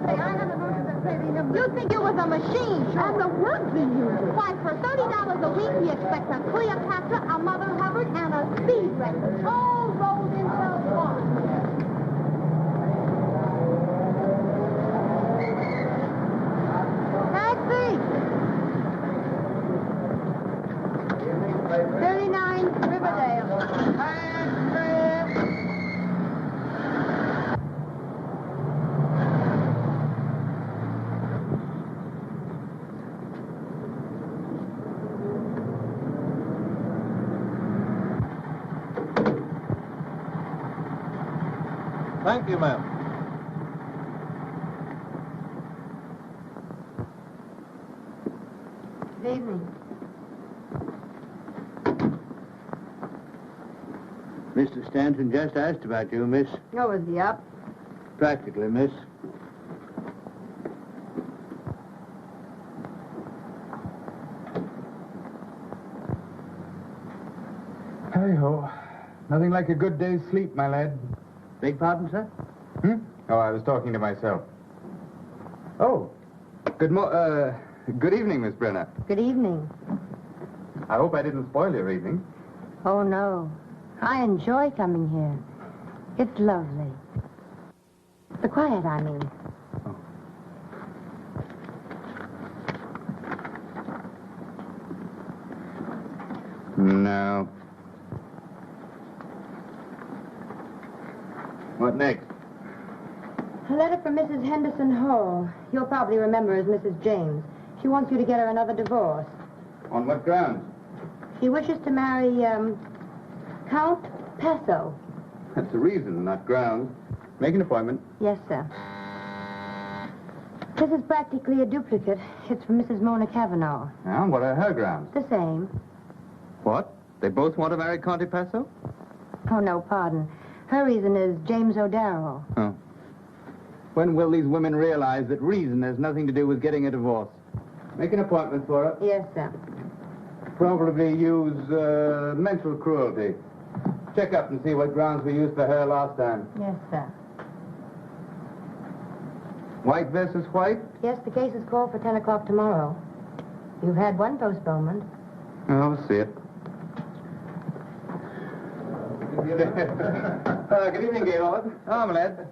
You think it was a machine? And the work he used. Why, for $30 a week, he expects a Cleopatra, a Mother Hubbard, and a speed record, all rolled into one. Taxi! 39 Riverdale. Thank you, ma'am. Good evening. Mr. Stanton just asked about you, miss. Oh, is he up? Practically, miss. Hey-ho. Nothing like a good day's sleep, my lad. Beg pardon, sir? Oh, I was talking to myself. Oh, good evening, Miss Brenner. Good evening. I hope I didn't spoil your evening. Oh, no. I enjoy coming here. It's lovely. The quiet, I mean. No. What next? A letter from Mrs. Henderson Hall. You'll probably remember as Mrs. James. She wants you to get her another divorce. On what grounds? She wishes to marry, Count Pesso. That's the reason, not grounds. Make an appointment. Yes, sir. This is practically a duplicate. It's from Mrs. Mona Cavanaugh. Now, what are her grounds? The same. What? They both want to marry Conte Pesso? Oh, no, pardon. Her reason is James O'Darrell. Oh. When will these women realize that reason has nothing to do with getting a divorce? Make an appointment for her. Yes, sir. Probably use mental cruelty. Check up and see what grounds we used for her last time. Yes, sir. White versus white? Yes, the case is called for 10 o'clock tomorrow. You've had one postponement. Oh, we'll see it. Good evening, Gaylord. Oh, my lad.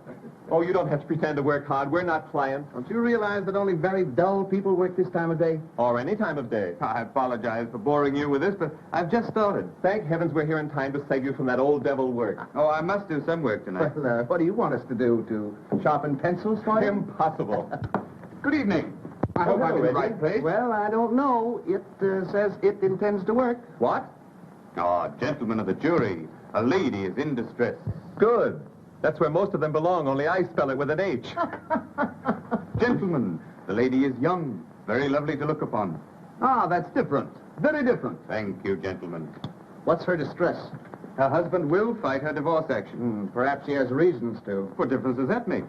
Oh, you don't have to pretend to work hard. We're not clients. Don't you realize that only very dull people work this time of day? Or any time of day. I apologize for boring you with this, but I've just started. Thank heavens we're here in time to save you from that old devil work. Oh, I must do some work tonight. Well, what do you want us to do? To sharpen pencils for you? Impossible. Good evening. I hope I'm in the right place. Well, I don't know. It says it intends to work. What? Oh, gentlemen of the jury, a lady is in distress. Good. That's where most of them belong, only I spell it with an H. Gentlemen, the lady is young, very lovely to look upon. Ah, that's different. Very different. Thank you, gentlemen. What's her distress? Her husband will fight her divorce action. Perhaps he has reasons to. What difference does that make?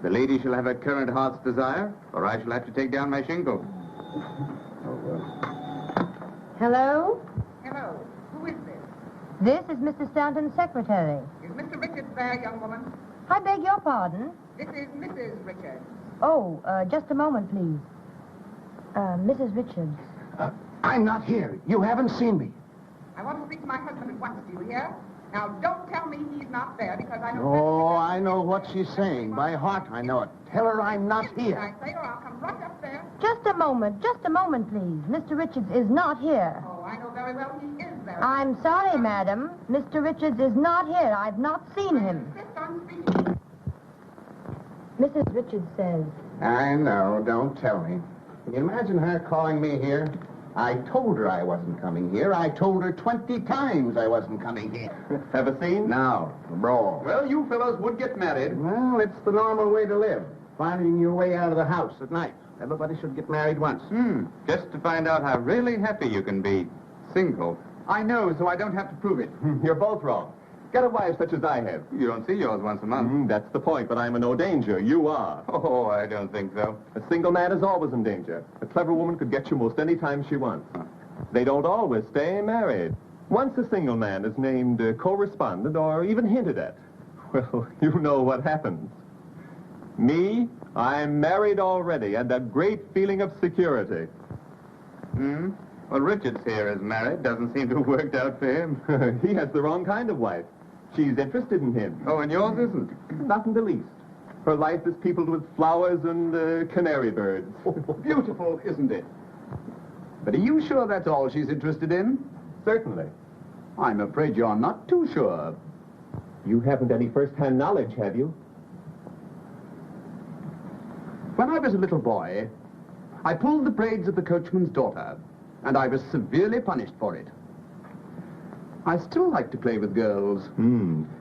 The lady shall have her current heart's desire, or I shall have to take down my shingle. Hello? Hello. Who is this? This is Mr. Stanton's secretary. Is Mr. Richards there, young woman? I beg your pardon. This is Mrs. Richards. Oh, just a moment, please. Mrs. Richards. I'm not here. You haven't seen me. I want to speak to my husband at once. Do you hear? Now, don't tell me he's not there, because I know... Oh, I know what she's saying. By heart, I know it. Tell her I'm not here. I say, or I'll come right up there. Just a moment, please. Mr. Richards is not here. Oh, I know very well he is there. I'm sorry, madam. Mr. Richards is not here. I've not seen him. Insist on speaking. Mrs. Richards says... I know. Don't tell me. Can you imagine her calling me here? I told her I wasn't coming here. I told her 20 times I wasn't coming here. Have a scene? Now, brawl. Well, you fellows would get married. Well, it's the normal way to live. Finding your way out of the house at night. Everybody should get married once. Just to find out how really happy you can be. Single. I know, so I don't have to prove it. You're both wrong. Get a wife such as I have. You don't see yours once a month. That's the point, but I'm in no danger. You are. Oh, I don't think so. A single man is always in danger. A clever woman could get you most any time she wants. They don't always stay married. Once a single man is named correspondent or even hinted at, well, you know what happens. Me, I'm married already, and a great feeling of security. Well, Richard's here is married. Doesn't seem to have worked out for him. He has the wrong kind of wife. She's interested in him. Oh, and yours isn't? Not in the least. Her life is peopled with flowers and canary birds. Beautiful, isn't it? But are you sure that's all she's interested in? Certainly. I'm afraid you're not too sure. You haven't any first-hand knowledge, have you? When I was a little boy, I pulled the braids of the coachman's daughter, and I was severely punished for it. I still like to play with girls.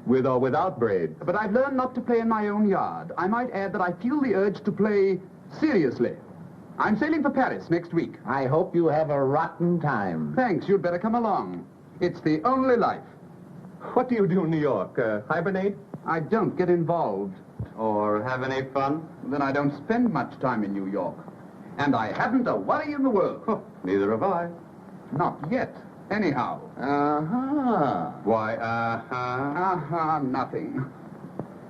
With or without braids. But I've learned not to play in my own yard. I might add that I feel the urge to play seriously. I'm sailing for Paris next week. I hope you have a rotten time. Thanks, you'd better come along. It's the only life. What do you do in New York? Hibernate? I don't get involved. Or have any fun. Then I don't spend much time in New York. And I haven't a worry in the world. Neither have I. Not yet. Anyhow. Uh-huh. Why, nothing.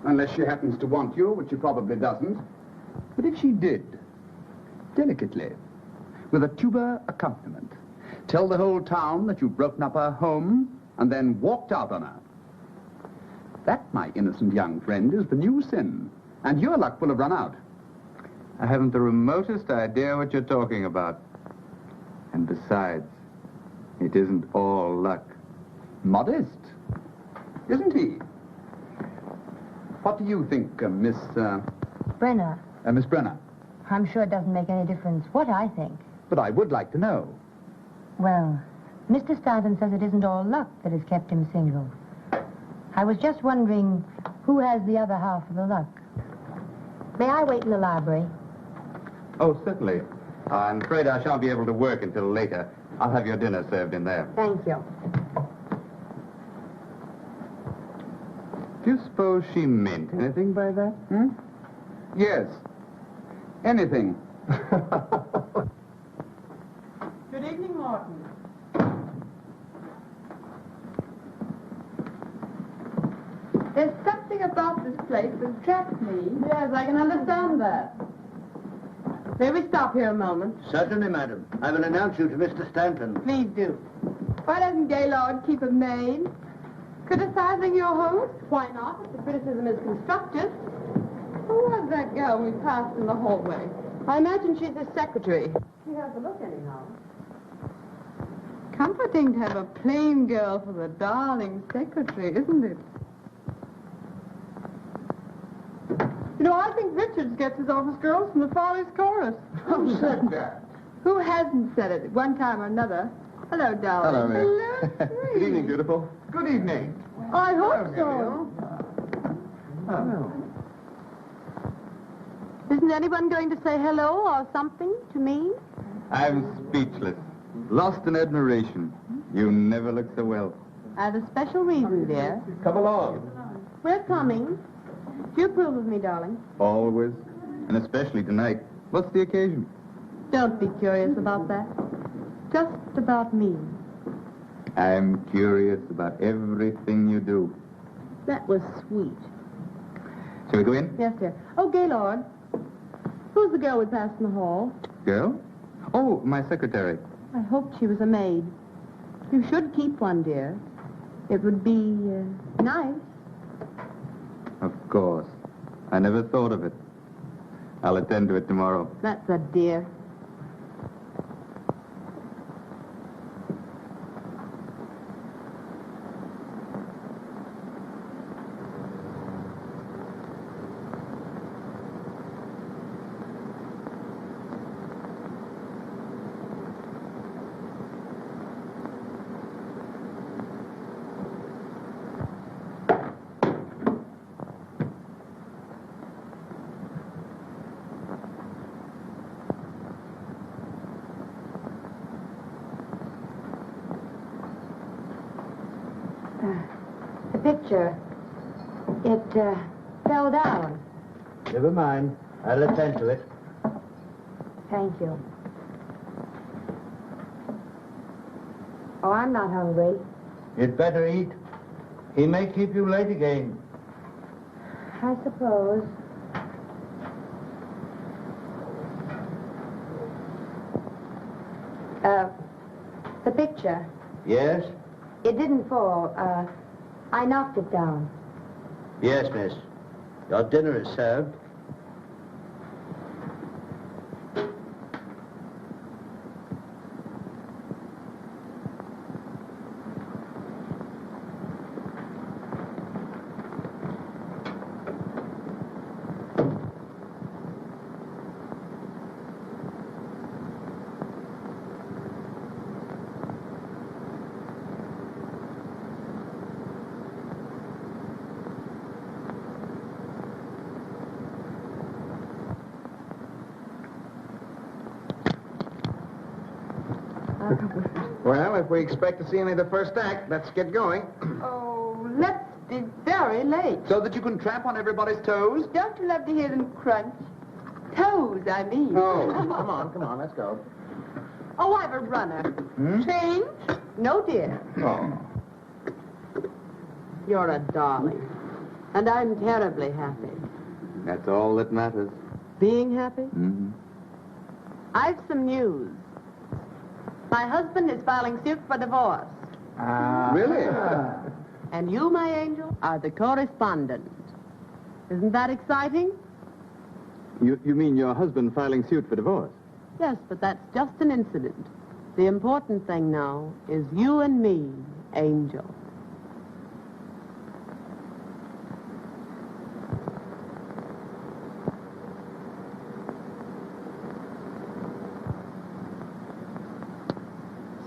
Unless she happens to want you, which she probably doesn't. But if she did, delicately, with a tuba accompaniment, tell the whole town that you've broken up her home and then walked out on her. That, my innocent young friend, is the new sin. And your luck will have run out. I haven't the remotest idea what you're talking about. And besides, it isn't all luck. Modest, isn't he? What do you think, Miss Brenner, Brenner? I'm sure it doesn't make any difference what I think. But I would like to know. Well, Mr. Stanton says it isn't all luck that has kept him single. I was just wondering who has the other half of the luck. May I wait in the library? Oh, certainly. I'm afraid I shan't be able to work until later. I'll have your dinner served in there. Thank you. Do you suppose she meant anything by that? Yes. Anything. Good evening, Morton. There's something about this place that attracts me. Yes, I can understand that. May we stop here a moment? Certainly, madam. I will announce you to Mr. Stanton. Please do. Why doesn't Gaylord keep a maid? Criticizing your host? Why not, if the criticism is constructive? Who was that girl we passed in the hallway? I imagine she's his secretary. She has a look anyhow. Comforting to have a plain girl for the darling secretary, isn't it? You know, I think Richards gets his office girls from the Follies Chorus. Who said that? Who hasn't said it at one time or another? Hello, darling. Hello, Miss. Hello, Good evening, beautiful. Good evening. I hope so. Isn't anyone going to say hello or something to me? I'm speechless. Lost in admiration. You never look so well. I have a special reason, dear. Come along. We're coming. Do you approve of me, darling? Always. And especially tonight. What's the occasion? Don't be curious about that. Just about me. I'm curious about everything you do. That was sweet. Shall we go in? Yes, dear. Oh, Gaylord. Who's the girl we passed in the hall? Girl? Oh, my secretary. I hoped she was a maid. You should keep one, dear. It would be nice. Of course. I never thought of it. I'll attend to it tomorrow. That's a dear. The picture, it fell down. Never mind. I'll attend to it. Thank you. Oh, I'm not hungry. You'd better eat. He may keep you late again. I suppose. The picture. Yes? It didn't fall. I knocked it down. Yes, miss. Your dinner is served. Well, if we expect to see any of the first act, let's get going. Oh, let's be very late. So that you can tramp on everybody's toes? Don't you love to hear them crunch? Toes, I mean. Oh, come on, let's go. Oh, I've a runner. Change? No, dear. Oh. You're a darling. And I'm terribly happy. That's all that matters. Being happy? Mm-hmm. I've some news. My husband is filing suit for divorce. Really? And you, my angel, are the correspondent. Isn't that exciting? You mean your husband filing suit for divorce? Yes, but that's just an incident. The important thing now is you and me, Angel.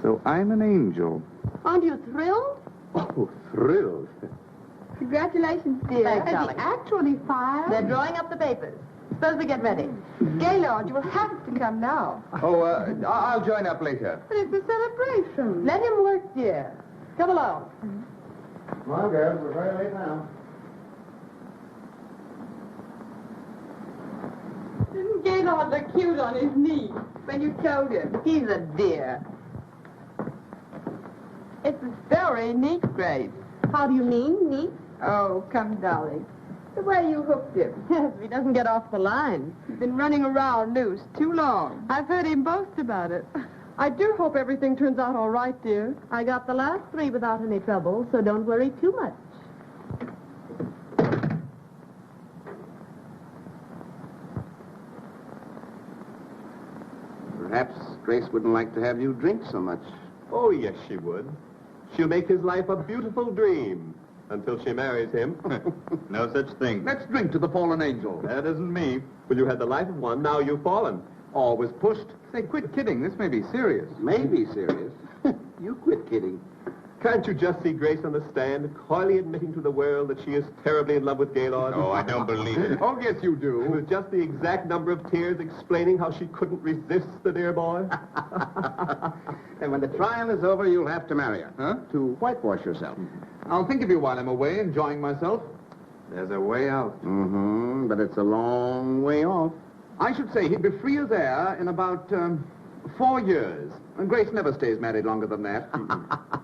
So I'm an angel. Aren't you thrilled? Oh, thrilled. Congratulations, dear. Thanks, Has darling. he actually filed? They're drawing up the papers. Suppose we get ready. Gaylord, you will have to come now. Oh, I'll join up later. But it's a celebration. Let him work, dear. Come along. Come on, girls, we're very late now. Didn't Gaylord look cute on his knee when you told him? He's a dear. It's very neat, Grace. How do you mean, neat? Oh, come, darling. The way you hooked him. Yes, he doesn't get off the line. He's been running around loose too long. I've heard him boast about it. I do hope everything turns out all right, dear. I got the last 3 without any trouble, so don't worry too much. Perhaps Grace wouldn't like to have you drink so much. Oh, yes, she would. She'll make his life a beautiful dream until she marries him. No such thing. Let's drink to the fallen angel. That isn't me. Well, you had the life of one, now you've fallen. Always pushed. Say, quit kidding. This may be serious. Maybe serious. You quit kidding. Can't you just see Grace on the stand, coyly admitting to the world that she is terribly in love with Gaylord? Oh, I don't believe it. Oh, yes, you do. With just the exact number of tears explaining how she couldn't resist the dear boy. And when the trial is over, you'll have to marry her. Huh? To whitewash yourself. I'll think of you while I'm away, enjoying myself. There's a way out. Mm-hmm, but it's a long way off. I should say he'd be free as air in about 4 years. And Grace never stays married longer than that.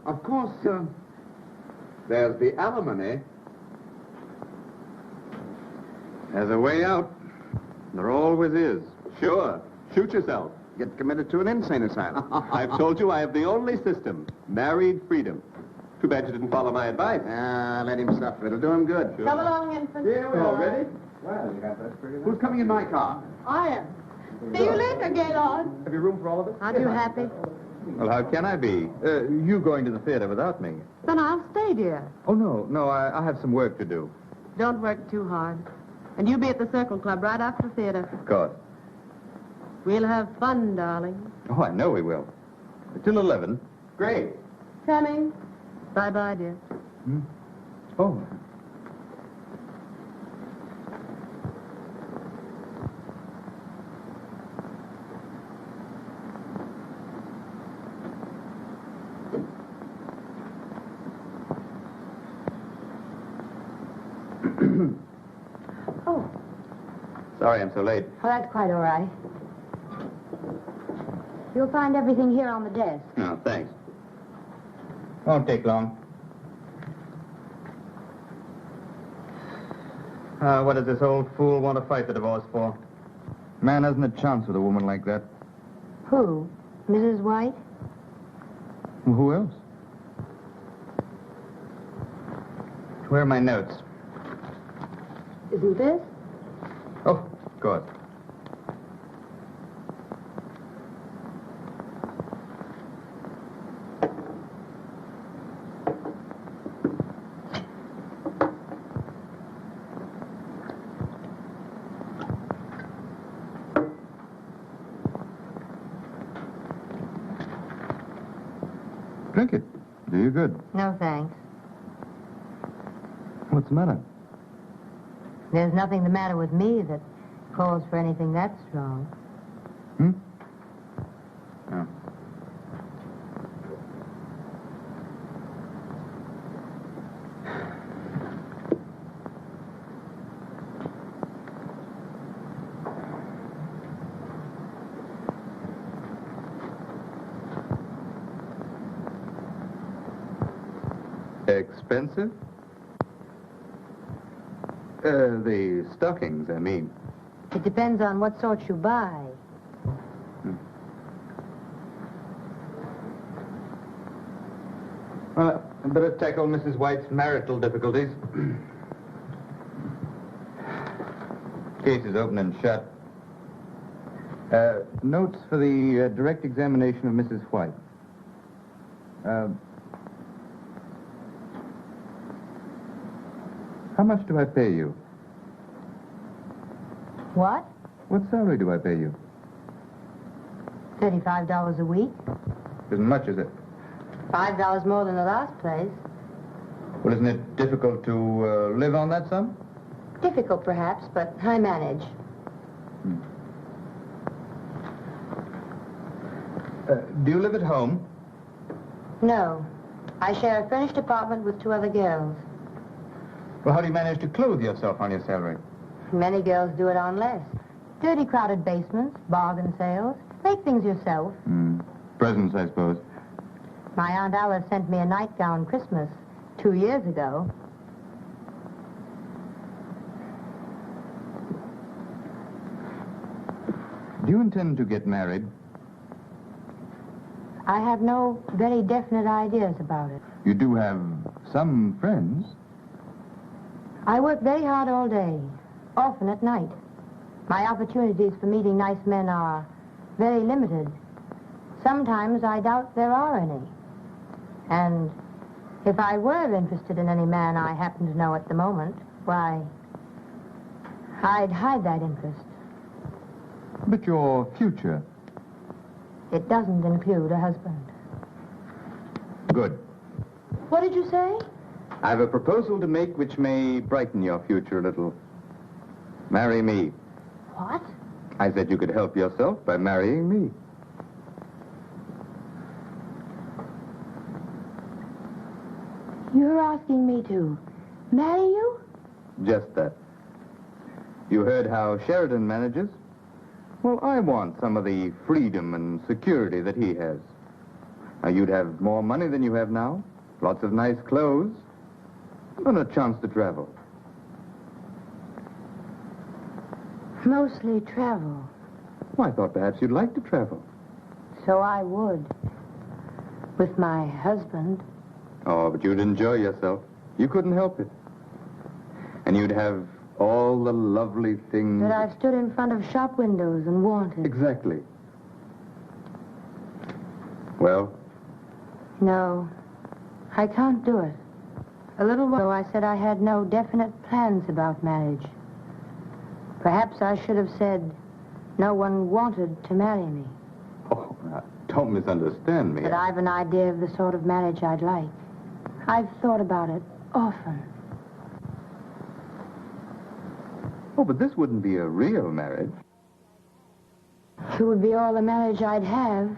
Of course, there's the alimony. There's a way out. There always is. Sure. Shoot yourself. Get committed to an insane asylum. I've told you I have the only system. Married freedom. Too bad you didn't follow my advice. Let him suffer. It'll do him good. Sure. Come along, infant. Here we are. Ready? Well, you got that pretty Who's coming in my car? I am. See you later, Gaylord. Have you room for all of us? Aren't you happy? Well, how can I be? You going to the theater without me? Then I'll stay, dear. Oh, no, I have some work to do. Don't work too hard. And you be at the Circle Club right after the theater. Of course. We'll have fun, darling. Oh, I know we will. Till 11. Great. Coming. Bye-bye, dear. Oh. Oh, Sorry I'm so late. well, that's quite all right. You'll find everything here on the desk. No, thanks. Won't take long. What does this old fool want to fight the divorce for? Man hasn't a chance with a woman like that. Who? Mrs. White? Well, who else? Where are my notes? Isn't this? Oh, of course. Drink it. Do you good. No, thanks. What's the matter? There's nothing the matter with me that calls for anything that strong. Hmm? Oh. Expensive? The stockings, I mean. It depends on what sort you buy. Well, I'd better tackle Mrs. White's marital difficulties. Case is open and shut. Notes for the direct examination of Mrs. White. How much do I pay you? What? What salary do I pay you? $35 a week? Isn't much, is it? $5 more than the last place. Well, isn't it difficult to live on that sum? Difficult, perhaps, but I manage. Do you live at home? No. I share a furnished apartment with 2 other girls. Well, how do you manage to clothe yourself on your salary? Many girls do it on less. Dirty, crowded basements, bargain sales. Make things yourself. Presents, I suppose. My Aunt Alice sent me a nightgown Christmas 2 years ago. Do you intend to get married? I have no very definite ideas about it. You do have some friends. I work very hard all day, often at night. My opportunities for meeting nice men are very limited. Sometimes I doubt there are any. And if I were interested in any man I happen to know at the moment, why, I'd hide that interest. But your future. It doesn't include a husband. Good. What did you say? I have a proposal to make which may brighten your future a little. Marry me. What? I said you could help yourself by marrying me. You're asking me to marry you? Just that. You heard how Sheridan manages? Well, I want some of the freedom and security that he has. Now, you'd have more money than you have now, lots of nice clothes, and a chance to travel. Mostly travel. Well, I thought perhaps you'd like to travel. So I would. With my husband. Oh, but you'd enjoy yourself. You couldn't help it. And you'd have all the lovely things... That I've stood in front of shop windows and wanted. Exactly. Well? No, I can't do it. A little while ago, I said I had no definite plans about marriage. Perhaps I should have said no one wanted to marry me. Oh, now, don't misunderstand me. But I've an idea of the sort of marriage I'd like. I've thought about it often. Oh, but this wouldn't be a real marriage. It would be all the marriage I'd have.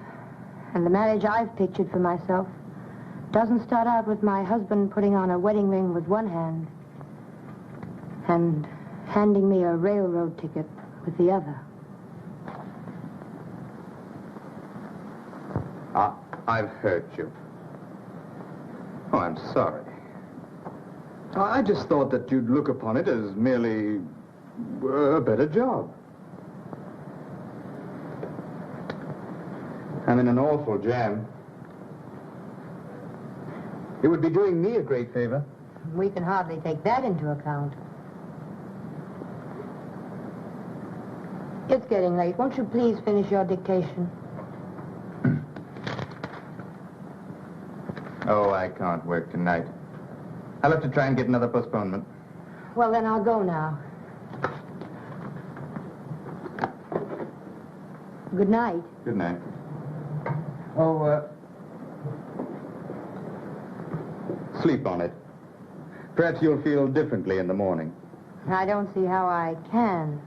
And the marriage I've pictured for myself doesn't start out with my husband putting on a wedding ring with one hand and handing me a railroad ticket with the other. I've hurt you. Oh, I'm sorry. I just thought that you'd look upon it as merely a better job. I'm in an awful jam. It would be doing me a great favor. We can hardly take that into account. It's getting late. Won't you please finish your dictation? Oh, I can't work tonight. I'll have to try and get another postponement. Well, then I'll go now. Good night. Good night. Oh, sleep on it. Perhaps you'll feel differently in the morning. I don't see how I can.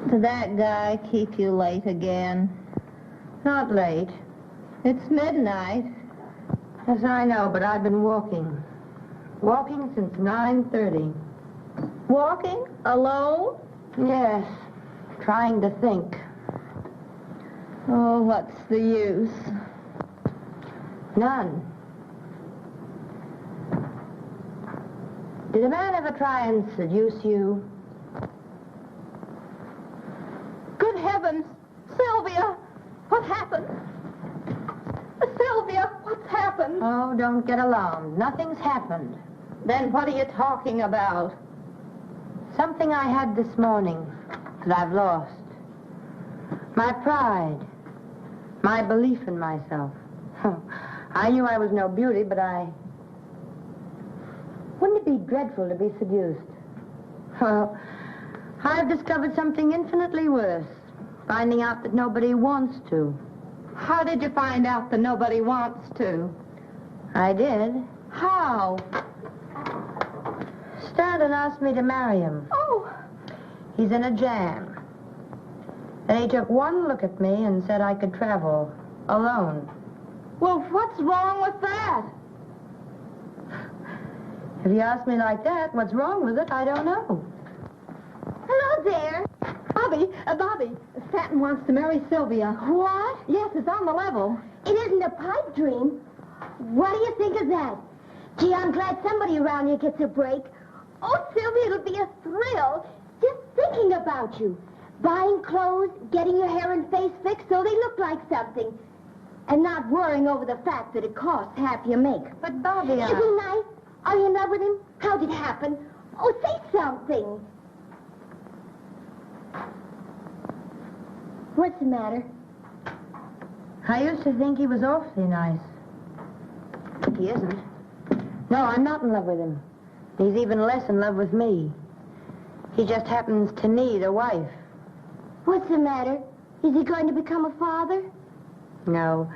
Did that guy keep you late again? Not late. It's midnight. Yes, I know, but I've been walking. Walking since 9:30. Walking? Alone? Yes, trying to think. Oh, what's the use? None. Did a man ever try and seduce you? Good heavens! Sylvia! What happened? Sylvia, what's happened? Oh, don't get alarmed. Nothing's happened. Then what are you talking about? Something I had this morning that I've lost. My pride. My belief in myself. I knew I was no beauty, but wouldn't it be dreadful to be seduced? Well, I've discovered something infinitely worse. Finding out that nobody wants to. How did you find out that nobody wants to? I did. How? Stanton asked me to marry him. Oh! He's in a jam. And he took one look at me and said I could travel alone. Well, what's wrong with that? If you ask me like that, what's wrong with it, I don't know. Hello there. Bobby, Stanton wants to marry Sylvia. What? Yes, it's on the level. It isn't a pipe dream. What do you think of that? Gee, I'm glad somebody around here gets a break. Oh, Sylvia, it'll be a thrill just thinking about you. Buying clothes, getting your hair and face fixed so they look like something. And not worrying over the fact that it costs half your make. But, Bobby, Isn't he nice? Are you in love with him? How'd it happen? Oh, say something. What's the matter? I used to think he was awfully nice. He isn't. No, I'm not in love with him. He's even less in love with me. He just happens to need a wife. What's the matter? Is he going to become a father? No.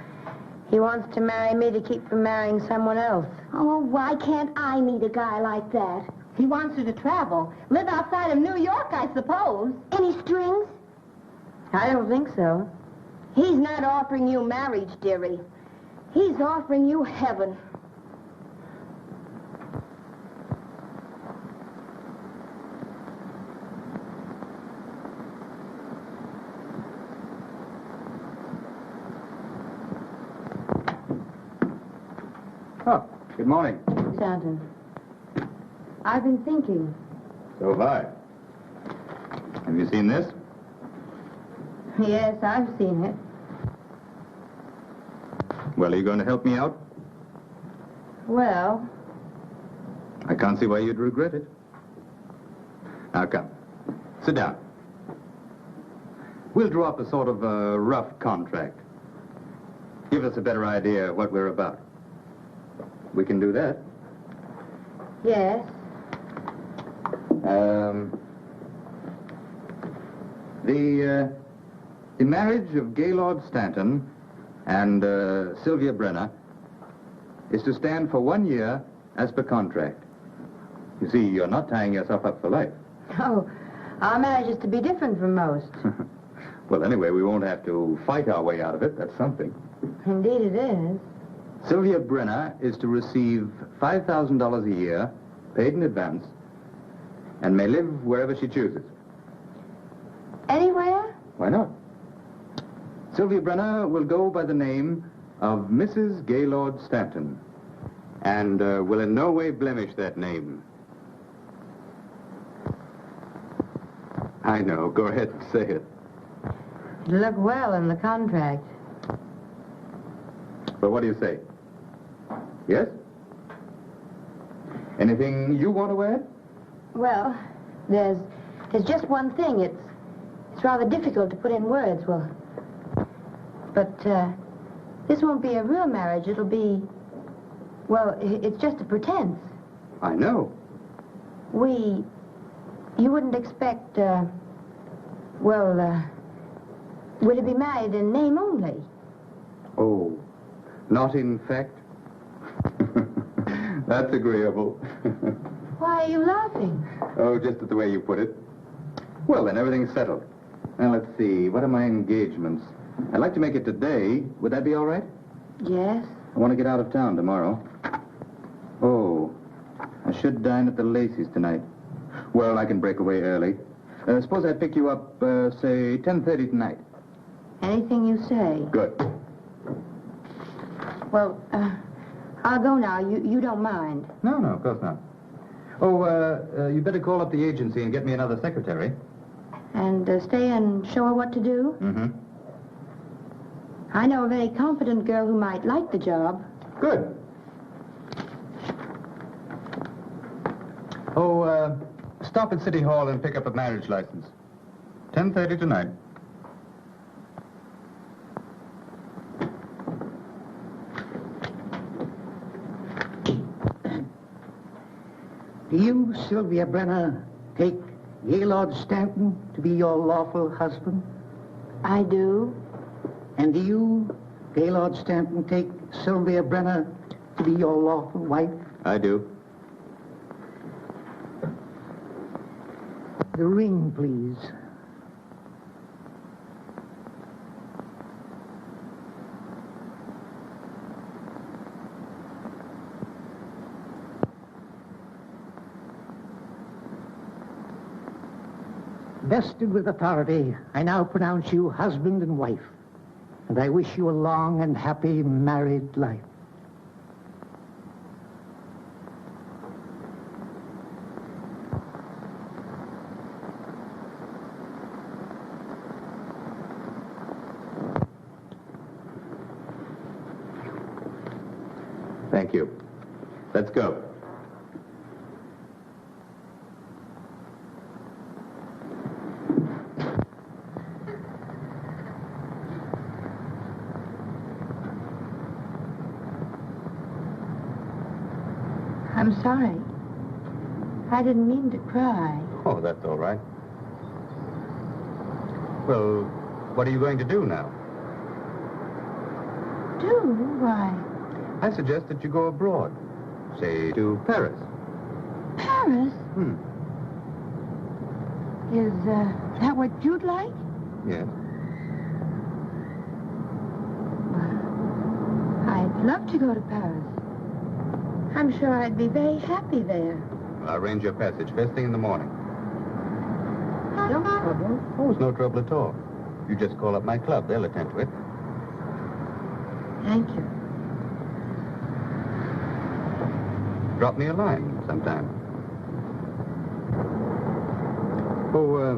He wants to marry me to keep from marrying someone else. Oh, why can't I meet a guy like that? He wants you to travel. Live outside of New York, I suppose. Any strings? I don't think so. He's not offering you marriage, dearie. He's offering you heaven. Oh, good morning. Stanton, I've been thinking. So have I. Have you seen this? Yes, I've seen it. Well, are you going to help me out? Well, I can't see why you'd regret it. Now, come. Sit down. We'll draw up a sort of a rough contract. Give us a better idea of what we're about. We can do that. yes. The marriage of Gaylord Stanton and Sylvia Brenner is to stand for 1 year as per contract. You see, you're not tying yourself up for life. Oh, our marriage is to be different from most. Well, anyway, we won't have to fight our way out of it. That's something. Indeed it is. Sylvia Brenner is to receive $5,000 a year, paid in advance, and may live wherever she chooses. Anywhere? Why not? Sylvia Brenner will go by the name of Mrs. Gaylord Stanton, and will in no way blemish that name. I know. Go ahead and say it. It'll look well in the contract. But what do you say? Yes? Anything you want to add? Well, there's just one thing. It's rather difficult to put in words. But this won't be a real marriage. It'll be, well, it's just a pretense. I know. You wouldn't expect, we're to be married in name only. Oh, not in fact? That's agreeable. Why are you laughing? Oh, just at the way you put it. Well, then, everything's settled. Now, let's see. What are my engagements? I'd like to make it today. Would that be all right? Yes. I want to get out of town tomorrow. Oh, I should dine at the Lacey's tonight. Well, I can break away early. Suppose I pick you up, say, 10:30 tonight. Anything you say. Good. Well, I'll go now. You don't mind. No, of course not. Oh, you better call up the agency and get me another secretary. And stay and show her what to do? Mm-hmm. I know a very competent girl who might like the job. Good. Oh, stop at City Hall and pick up a marriage license. 10:30 tonight. Do you, Sylvia Brenner, take Gaylord Stanton to be your lawful husband? I do. And do you, Gaylord Stanton, take Sylvia Brenner to be your lawful wife? I do. The ring, please. Vested with authority, I now pronounce you husband and wife, and I wish you a long and happy married life. Thank you. Let's go. I'm sorry. I didn't mean to cry. Oh, that's all right. Well, what are you going to do now? Do? Why? I suggest that you go abroad. Say, to Paris. Paris? Is that what you'd like? Yes. I'd love to go to Paris. I'm sure I'd be very happy there. I'll arrange your passage first thing in the morning. No trouble. Oh, it's no trouble at all. You just call up my club. They'll attend to it. Thank you. Drop me a line sometime. Oh,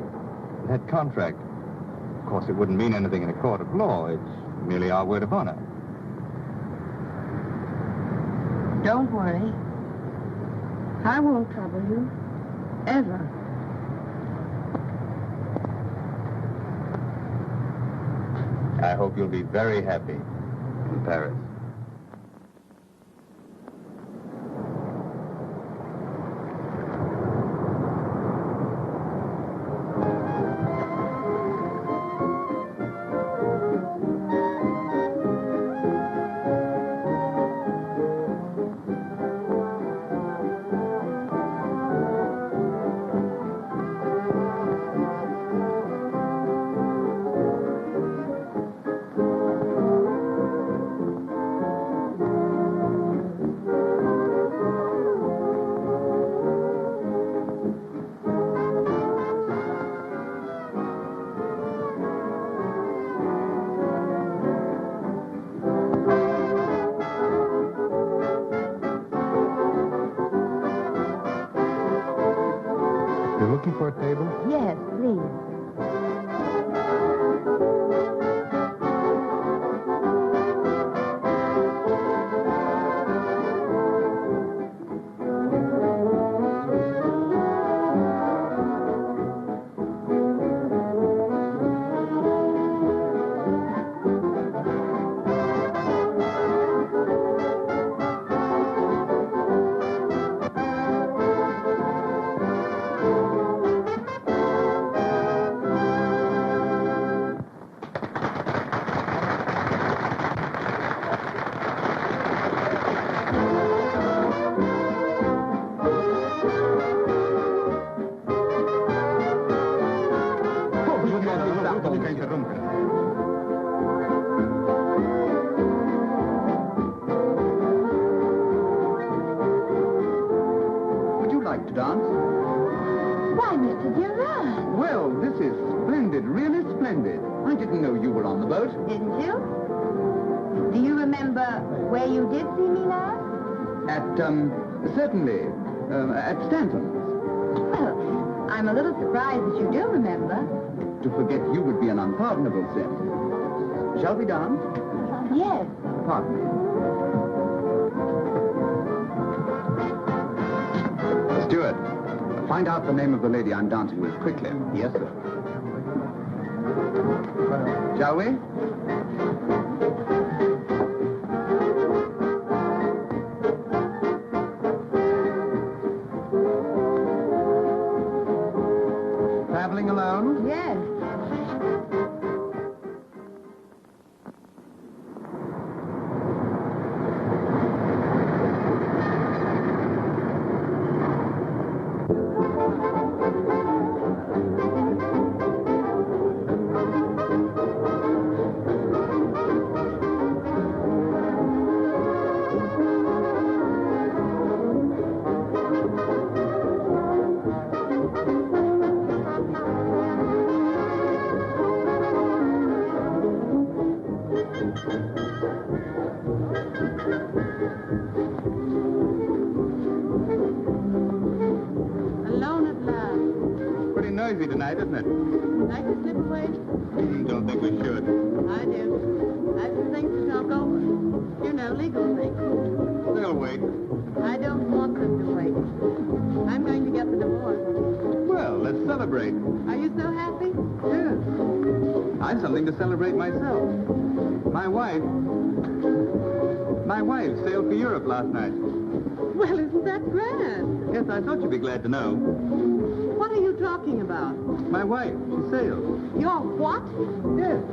that contract. Of course, it wouldn't mean anything in a court of law. It's merely our word of honor. Don't worry. I won't trouble you. Ever. I hope you'll be very happy in Paris. You're looking for a table? Yes, please. Would you like to dance? Why, Mr. Durand? Well, this is splendid, really splendid. I didn't know you were on the boat. Didn't you? Do you remember where you did see me last? Certainly, at Stanton's. Well, I'm a little surprised that you do remember. To forget you would be an unpardonable sin. Shall we dance? Yes. Pardon me. Steward, find out the name of the lady I'm dancing with quickly. Yes, sir. Shall we? Traveling alone? Yes. Alone at last. Pretty noisy tonight, isn't it? Like to slip away? Don't think we should. I do. I have some things to talk over. You know, legal things. They'll wait. I don't want them to wait. I'm going to get the divorce. Well, let's celebrate. Are you so happy? Yes. I've something to celebrate myself. My wife sailed for Europe last night. Well, isn't that grand? Yes, I thought you'd be glad to know. What are you talking about? My wife, she sailed. Your what? Yes.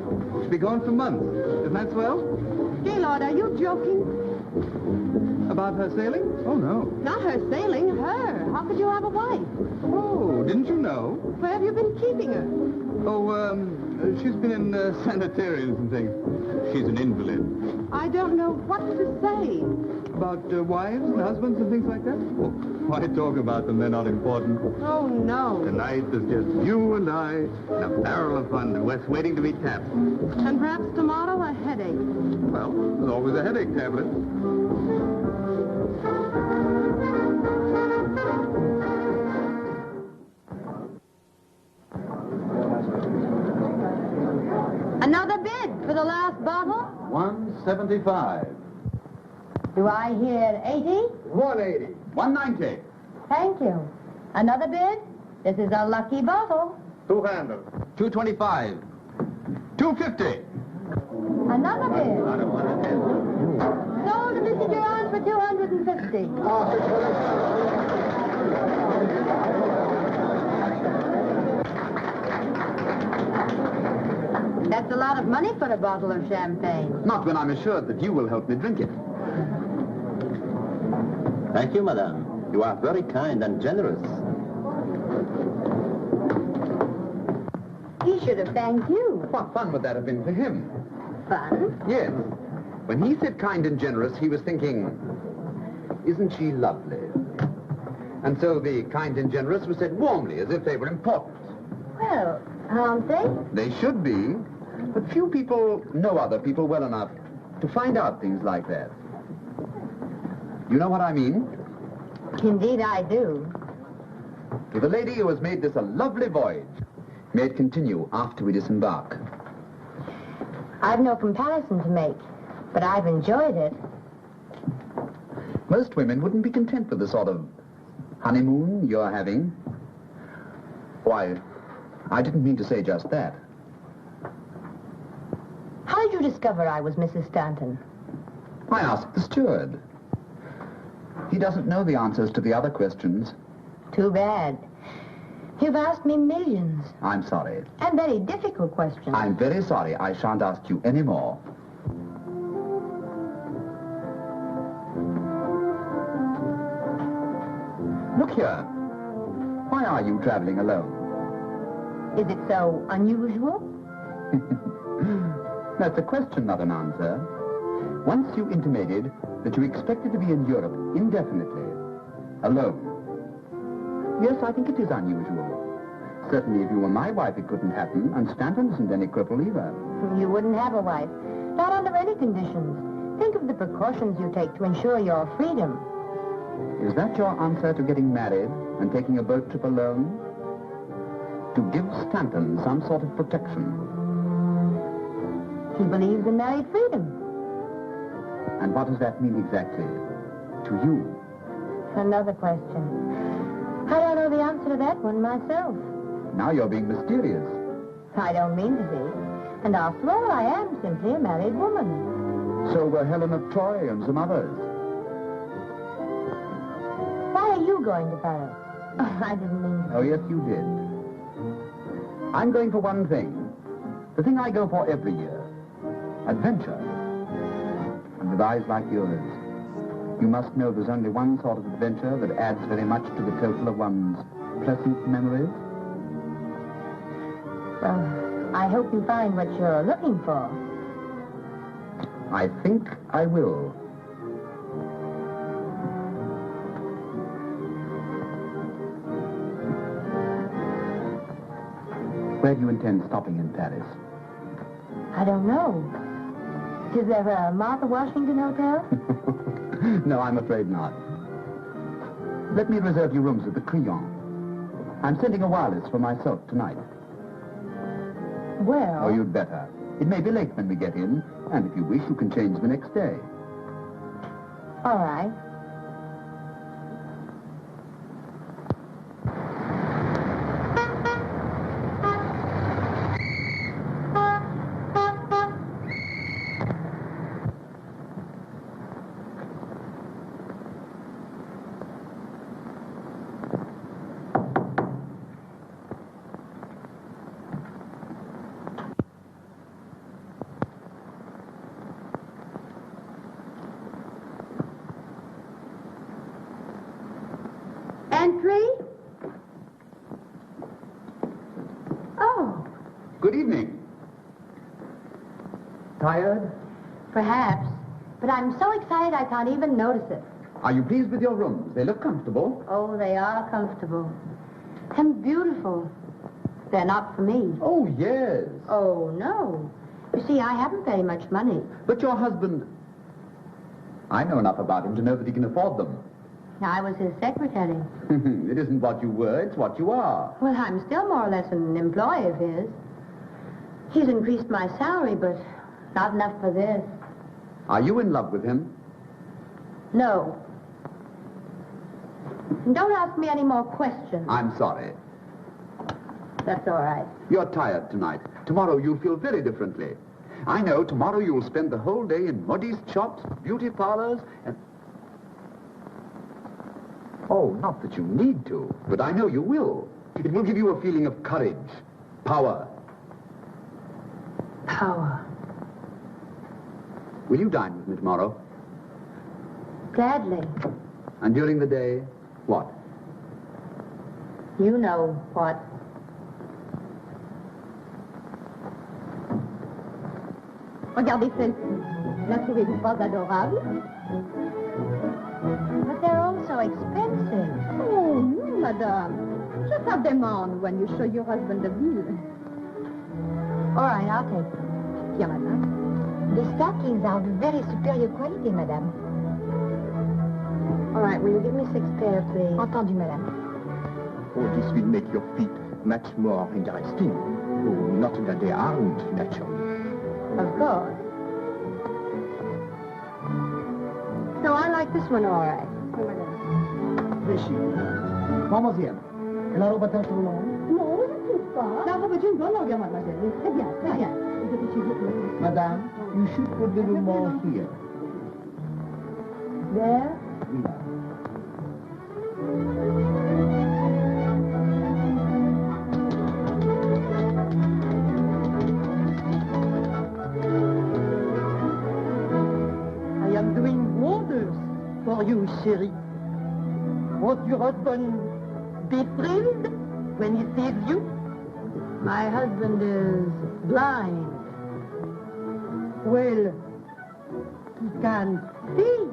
She'll be gone for months. Isn't that swell? Gaylord, are you joking? About her sailing? Oh, no. Not her sailing, her. How could you have a wife? Oh, didn't you know? Where have you been keeping her? Oh, she's been in sanitariums and things. She's an invalid. I don't know what to say. About wives and husbands and things like that? Oh, why talk about them? They're not important. Oh, no. Tonight there's just you and I and a barrel of fun and West waiting to be tapped. And perhaps tomorrow a headache. Well, there's always a headache tablet. Another bid for the last bottle? 175. Do I hear 80? 180. 190. Thank you. Another bid? This is a lucky bottle. Two handles. 225. 250. Another bid. Sold to Mr. Durand for 250. That's a lot of money for a bottle of champagne. Not when I'm assured that you will help me drink it. Thank you, madame. You are very kind and generous. He should have thanked you. What fun would that have been for him? Fun? Yes. When he said kind and generous, he was thinking, isn't she lovely? And so the kind and generous was said warmly, as if they were important. Well, aren't they? They should be, but few people know other people well enough to find out things like that. You know what I mean? Indeed I do. To to the lady who has made this a lovely voyage. May it continue after we disembark. I've no comparison to make, but I've enjoyed it. Most women wouldn't be content with the sort of honeymoon you're having. Why, I didn't mean to say just that. How did you discover I was Mrs. Stanton? I asked the steward. He doesn't know the answers to the other questions. Too bad. You've asked me millions. I'm sorry. And very difficult questions. I'm very sorry. I shan't ask you any more. Look here. Why are you traveling alone? Is it so unusual? That's a question, not an answer. Once you intimated that you expected to be in Europe indefinitely, alone. Yes, I think it is unusual. Certainly, if you were my wife, it couldn't happen, and Stanton isn't any cripple either. You wouldn't have a wife. Not under any conditions. Think of the precautions you take to ensure your freedom. Is that your answer to getting married and taking a boat trip alone? To give Stanton some sort of protection. He believes in married freedom. And what does that mean exactly to you? Another question. I don't know the answer to that one myself. Now you're being mysterious. I don't mean to be. And after all, I am simply a married woman. So were Helen of Troy and some others. Why are you going to Paris? Oh, I didn't mean to. Oh, yes, you did. I'm going for one thing. The thing I go for every year. Adventure. And with eyes like yours, you must know there's only one sort of adventure that adds very much to the total of one's pleasant memories. Well, I hope you find what you're looking for. I think I will. Where do you intend stopping in Paris? I don't know. Is there a Martha Washington hotel? No, I'm afraid not. Let me reserve you rooms at the Crillon. I'm sending a wireless for myself tonight. Well... Oh, you'd better. It may be late when we get in, and if you wish, you can change the next day. All right. Entry? Oh. Good evening. Tired? Perhaps. But I'm so excited I can't even notice it. Are you pleased with your rooms? They look comfortable. Oh, they are comfortable. And beautiful. They're not for me. Oh, yes. Oh, no. You see, I haven't very much money. But your husband... I know enough about him to know that he can afford them. I was his secretary. It isn't what you were, it's what you are. Well, I'm still more or less an employee of his. He's increased my salary, but not enough for this. Are you in love with him? No. And don't ask me any more questions. I'm sorry. That's all right. You're tired tonight. Tomorrow you'll feel very differently. I know tomorrow you'll spend the whole day in modiste shops, beauty parlors, and... Oh, not that you need to, but I know you will. It will give you a feeling of courage, power. Power. Will you dine with me tomorrow? Gladly. And during the day, what? You know what. Regardez celle-ci. La trouvez-vous pas adorable? But they're all so expensive. Oh, no, madame. Just have them on when you show your husband the bill. All right, I'll take them. Tiens, madame. The stockings are of very superior quality, madame. All right, will you give me 6 pair, please? Entendu, madame. Oh, this will make your feet much more interesting. Oh, not that they aren't, naturally. Of course. No, I like this one all right. Rishi. Mademoiselle, la robe à trop longue? Non, je ne trouve pas. La robe est une bonne longueur, mademoiselle. Très bien, très bien. Madame, you should put a little more here. There? Yeah. I am doing wonders for you, chérie. Won't your husband be thrilled when he sees you? My husband is blind. Well, he can feel.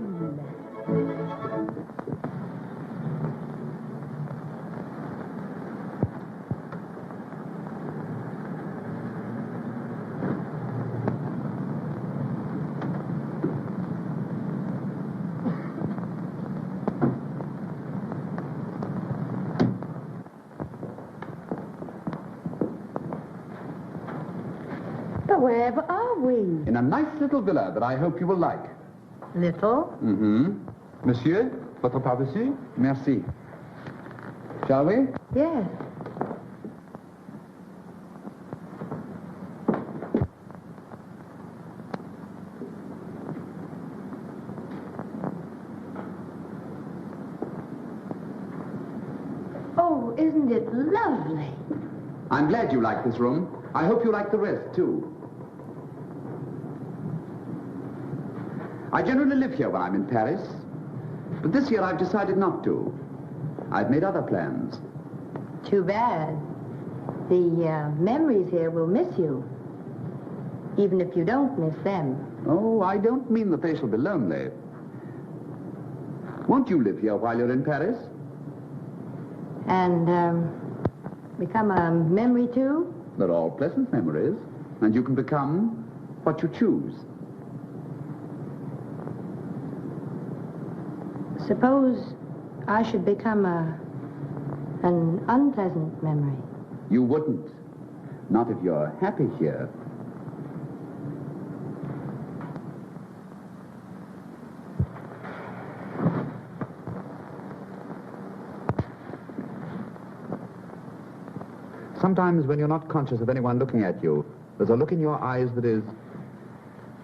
But wherever are we? In a nice little villa that I hope you will like. Little? Mm-hmm. Monsieur, votre par-dessus? Merci. Shall we? Yes. Oh, isn't it lovely? I'm glad you like this room. I hope you like the rest, too. I generally live here when I'm in Paris, but this year I've decided not to. I've made other plans. Too bad. The memories here will miss you, even if you don't miss them. Oh, I don't mean that they shall be lonely. Won't you live here while you're in Paris? And become a memory, too? They're all pleasant memories, and you can become what you choose. Suppose I should become an unpleasant memory. You wouldn't. Not if you're happy here. Sometimes when you're not conscious of anyone looking at you, there's a look in your eyes that is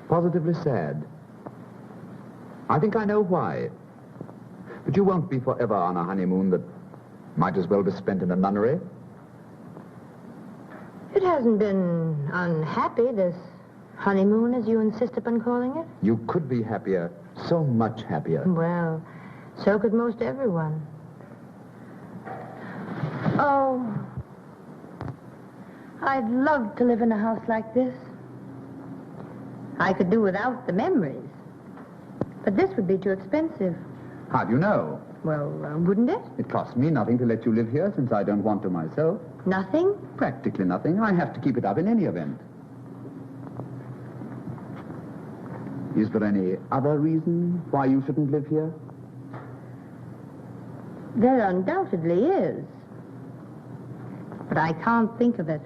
positively sad. I think I know why. But you won't be forever on a honeymoon that might as well be spent in a nunnery. It hasn't been unhappy, this honeymoon, as you insist upon calling it. You could be happier, so much happier. Well, so could most everyone. Oh, I'd love to live in a house like this. I could do without the memories. But this would be too expensive. How do you know? Well, wouldn't it? It costs me nothing to let you live here since I don't want to myself. Nothing? Practically nothing. I have to keep it up in any event. Is there any other reason why you shouldn't live here? There undoubtedly is. But I can't think of it.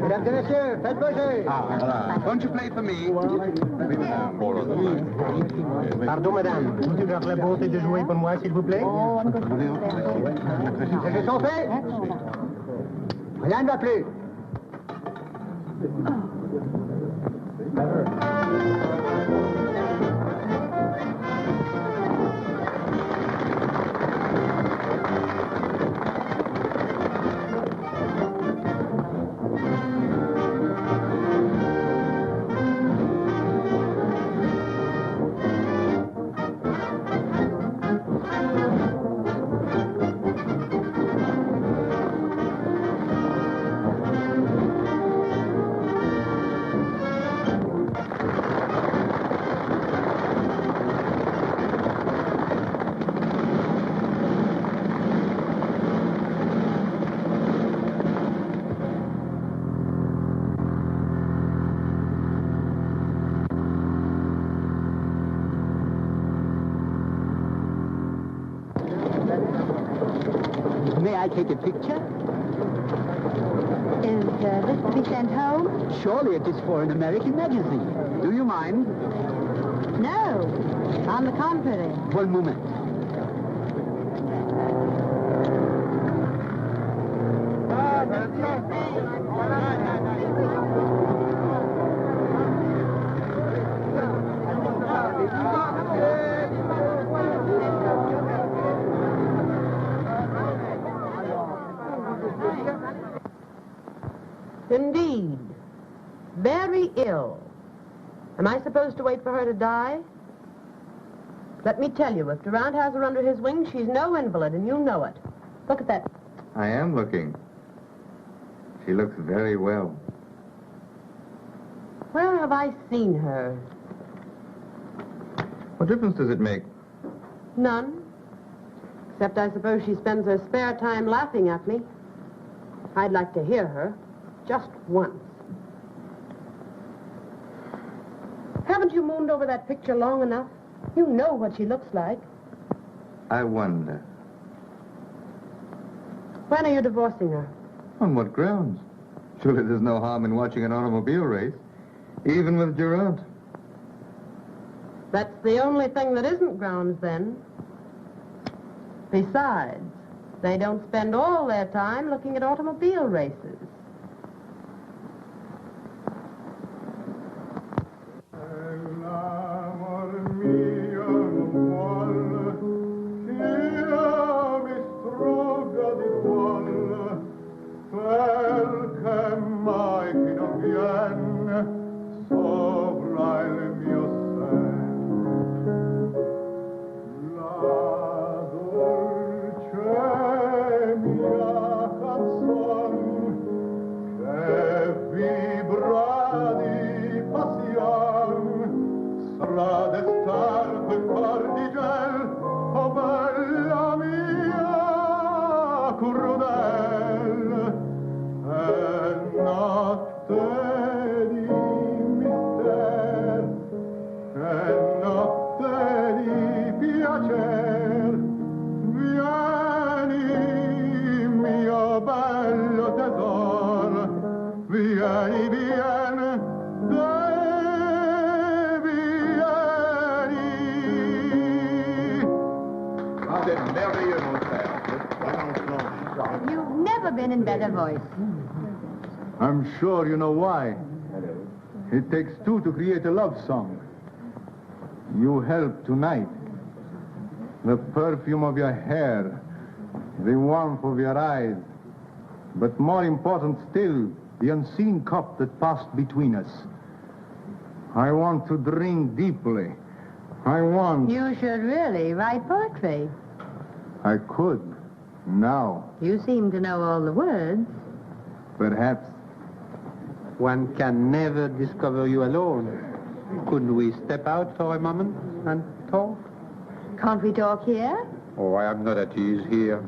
Mesdames et messieurs, faites bouger. Won't you play for me? Pardon, madame. Vous avez la bonté de jouer pour moi, s'il vous plaît? Les jeux sont faits? Rien ne va plus. May I take a picture? Is this to be sent home? Surely it is for an American magazine. Do you mind? No. On the contrary. One moment. Indeed. Very ill. Am I supposed to wait for her to die? Let me tell you, if Durant has her under his wing, she's no invalid, and you know it. Look at that. I am looking. She looks very well. Where have I seen her? What difference does it make? None. Except I suppose she spends her spare time laughing at me. I'd like to hear her. Just once. Haven't you mooned over that picture long enough? You know what she looks like. I wonder. When are you divorcing her? On what grounds? Surely there's no harm in watching an automobile race, even with Durant. That's the only thing that isn't grounds, then. Besides, they don't spend all their time looking at automobile races. You've never been in better voice. I'm sure you know why. It takes two to create a love song. You help tonight. The perfume of your hair, the warmth of your eyes, but more important still, the unseen cup that passed between us. I want to drink deeply. I want... You should really write poetry. I could, now. You seem to know all the words. Perhaps. One can never discover you alone. Couldn't we step out for a moment and talk? Can't we talk here? Oh, I am not at ease here.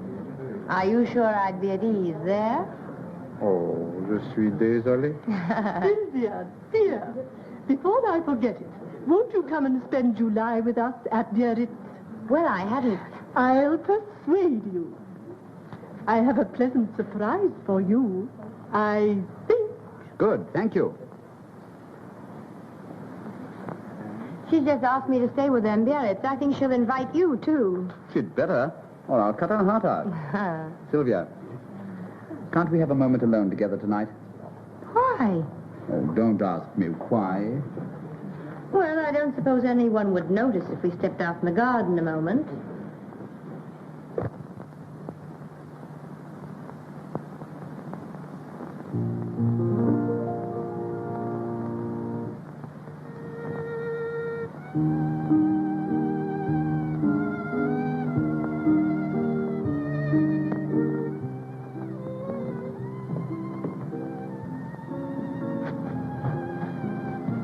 Are you sure I'd be at ease there? Oh, je suis désolé. Sylvia, dear, before I forget it, won't you come and spend July with us at Biarritz? Well, I hadn't. I'll persuade you. I have a pleasant surprise for you. I think Good, thank you. She's just asked me to stay with them Biarritz. I think she'll invite you, too. She'd better, or I'll cut her heart out. Sylvia, can't we have a moment alone together tonight? Why? Oh, don't ask me why. Well, I don't suppose anyone would notice if we stepped out in the garden a moment.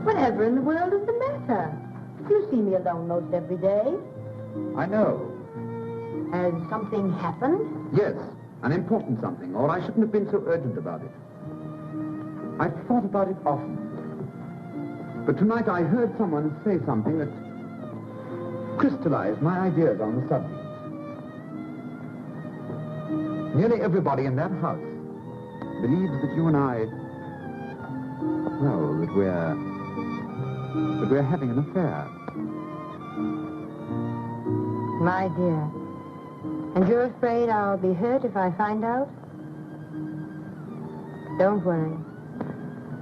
Whatever in the world is the matter? You see me alone most every day. I know. Has something happened? Yes, an important something, or I shouldn't have been so urgent about it. I've thought about it often. But tonight I heard someone say something that crystallized my ideas on the subject. Nearly everybody in that house believes that you and I, well, that we're having an affair. My dear. And you're afraid I'll be hurt if I find out? Don't worry.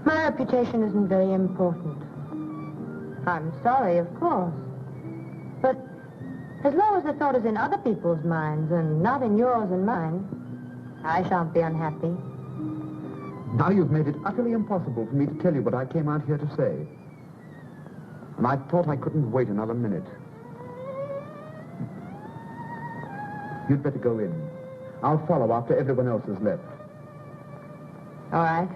My reputation isn't very important. I'm sorry, of course. But as long as the thought is in other people's minds and not in yours and mine, I shan't be unhappy. Now you've made it utterly impossible for me to tell you what I came out here to say. And I thought I couldn't wait another minute. You'd better go in. I'll follow after everyone else has left. All right.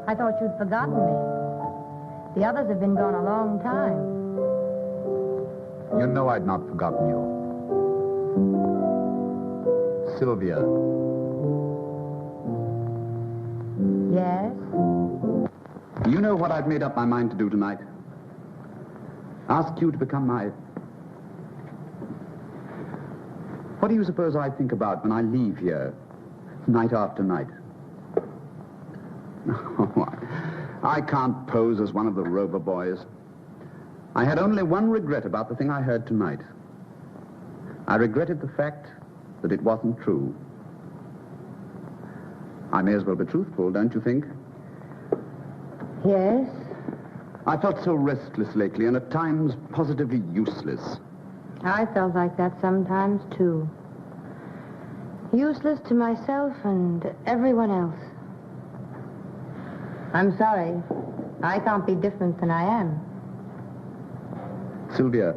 I thought you'd forgotten me. The others have been gone a long time. You know I'd not forgotten you. Sylvia. Yes? You know what I've made up my mind to do tonight? Ask you to become my... What do you suppose I think about when I leave here, night after night? I can't pose as one of the Rover boys. I had only one regret about the thing I heard tonight. I regretted the fact that it wasn't true. I may as well be truthful, don't you think? Yes? I felt so restless lately and at times positively useless. I felt like that sometimes, too. Useless to myself and everyone else. I'm sorry. I can't be different than I am. Sylvia,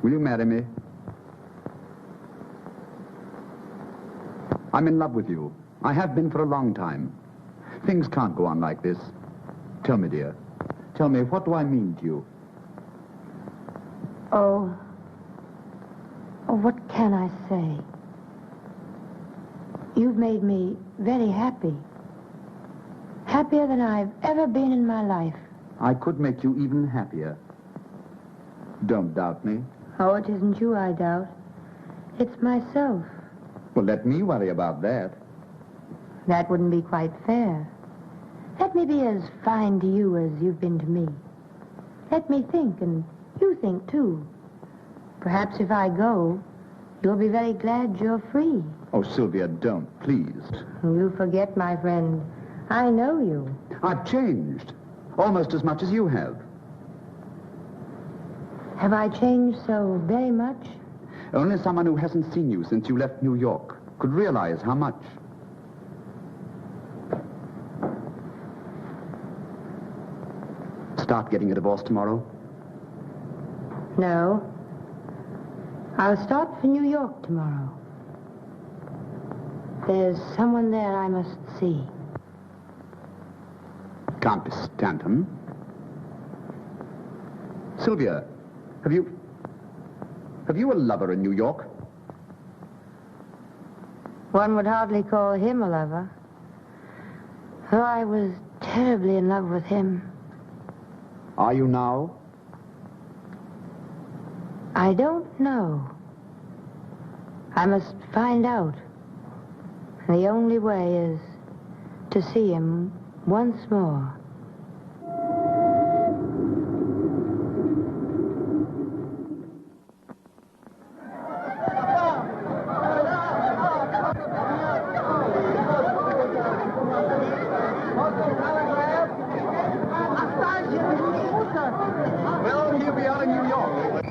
will you marry me? I'm in love with you. I have been for a long time. Things can't go on like this. Tell me, dear. Tell me, what do I mean to you? Oh, what can I say? You've made me very happy. Happier than I've ever been in my life. I could make you even happier. Don't doubt me. Oh, it isn't you I doubt. It's myself. Well, let me worry about that. That wouldn't be quite fair. Let me be as fine to you as you've been to me. Let me think, and you think, too. Perhaps if I go, you'll be very glad you're free. Oh, Sylvia, don't, please. You forget, my friend. I know you. I've changed. Almost as much as you have. Have I changed so very much? Only someone who hasn't seen you since you left New York could realize how much. Start getting a divorce tomorrow? No. I'll start for New York tomorrow. There's someone there I must see. Constance Stanton. Sylvia, have you a lover in New York? One would hardly call him a lover. Though I was terribly in love with him. Are you now? I don't know. I must find out. The only way is to see him once more. Well, he'll be out in New York.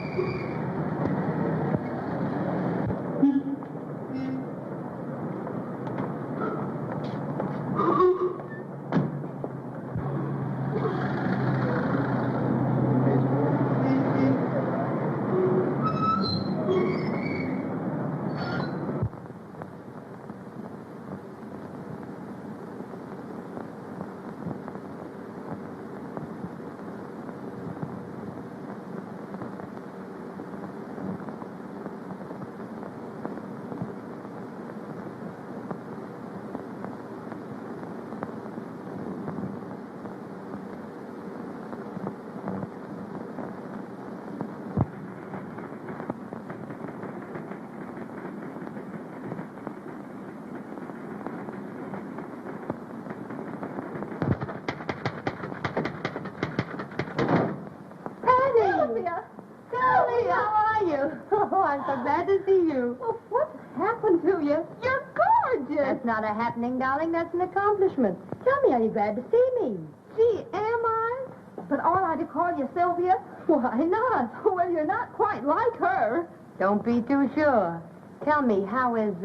Oh, I'm so glad to see you. Oh, what's happened to you? You're gorgeous. That's not a happening, darling. That's an accomplishment. Tell me, are you glad to see me? Gee, am I? But ought I to call you Sylvia? Why not? Well, you're not quite like her. Don't be too sure. Tell me, how is,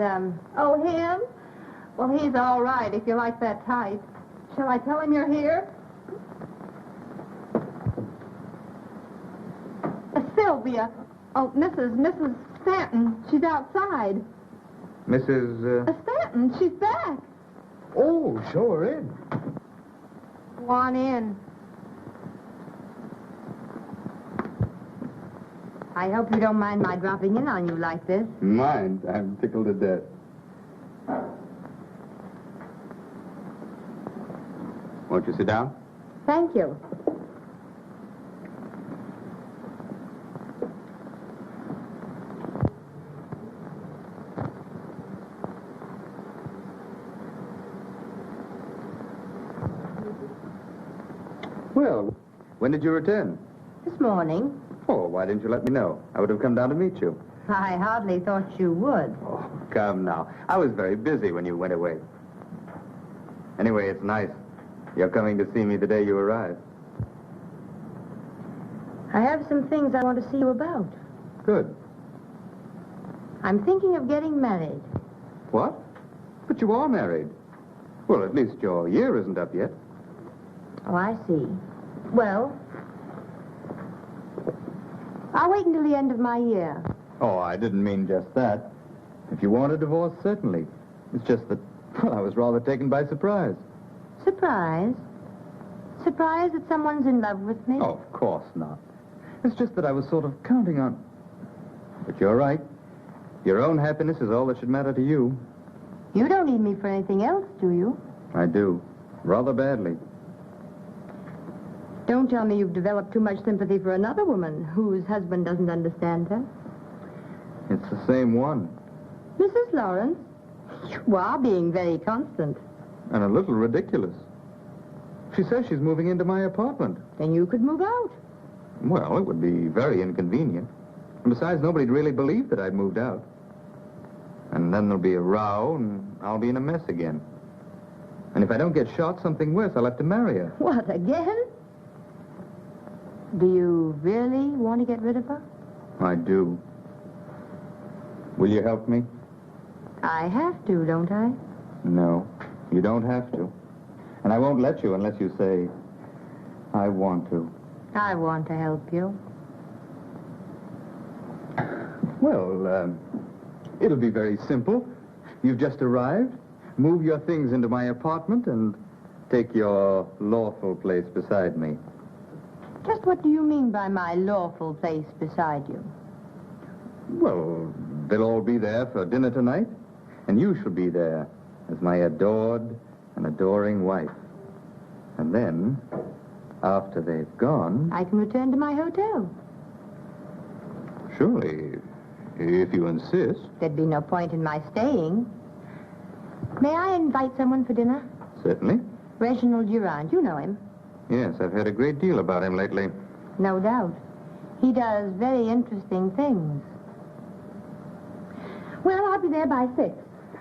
Oh, him? Well, he's all right if you like that type. Shall I tell him you're here? Sylvia. Oh, Mrs. Stanton. She's outside. Mrs. Stanton, she's back. Oh, show her in. Go on in. I hope you don't mind my dropping in on you like this. Mind? I'm tickled to death. Won't you sit down? Thank you. Well, when did you return? This morning. Oh, why didn't you let me know? I would have come down to meet you. I hardly thought you would. Oh, come now. I was very busy when you went away. Anyway, it's nice. You're coming to see me the day you arrive. I have some things I want to see you about. Good. I'm thinking of getting married. What? But you are married. Well, at least your year isn't up yet. Oh, I see. Well, I'll wait until the end of my year. Oh, I didn't mean just that. If you want a divorce, certainly. It's just that, well, I was rather taken by surprise. Surprise? Surprise that someone's in love with me? Oh, of course not. It's just that I was sort of counting on... But you're right. Your own happiness is all that should matter to you. You don't need me for anything else, do you? I do. Rather badly. Don't tell me you've developed too much sympathy for another woman whose husband doesn't understand her. It's the same one. Mrs. Lawrence, you are being very constant. And a little ridiculous. She says she's moving into my apartment. Then you could move out. Well, it would be very inconvenient. And besides, nobody'd really believe that I'd moved out. And then there'll be a row, and I'll be in a mess again. And if I don't get shot, something worse, I'll have to marry her. What, again? Do you really want to get rid of her? I do. Will you help me? I have to, don't I? No, you don't have to. And I won't let you unless you say, I want to. I want to help you. Well, it'll be very simple. You've just arrived. Move your things into my apartment and take your lawful place beside me. Just what do you mean by my lawful place beside you? Well, they'll all be there for dinner tonight, and you shall be there as my adored and adoring wife. And then, after they've gone... I can return to my hotel. Surely, if you insist. There'd be no point in my staying. May I invite someone for dinner? Certainly. Reginald Durand, you know him. Yes, I've heard a great deal about him lately. No doubt. He does very interesting things. Well, I'll be there by 6.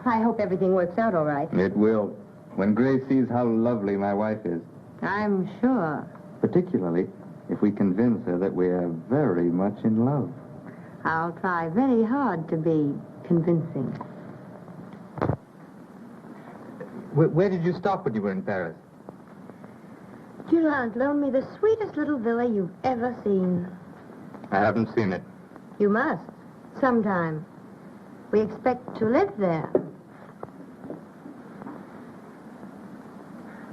I hope everything works out all right. It will. When Grace sees how lovely my wife is. I'm sure. Particularly if we convince her that we are very much in love. I'll try very hard to be convincing. Where did you stop when you were in Paris? Durand loaned me the sweetest little villa you've ever seen. I haven't seen it. You must. Sometime. We expect to live there.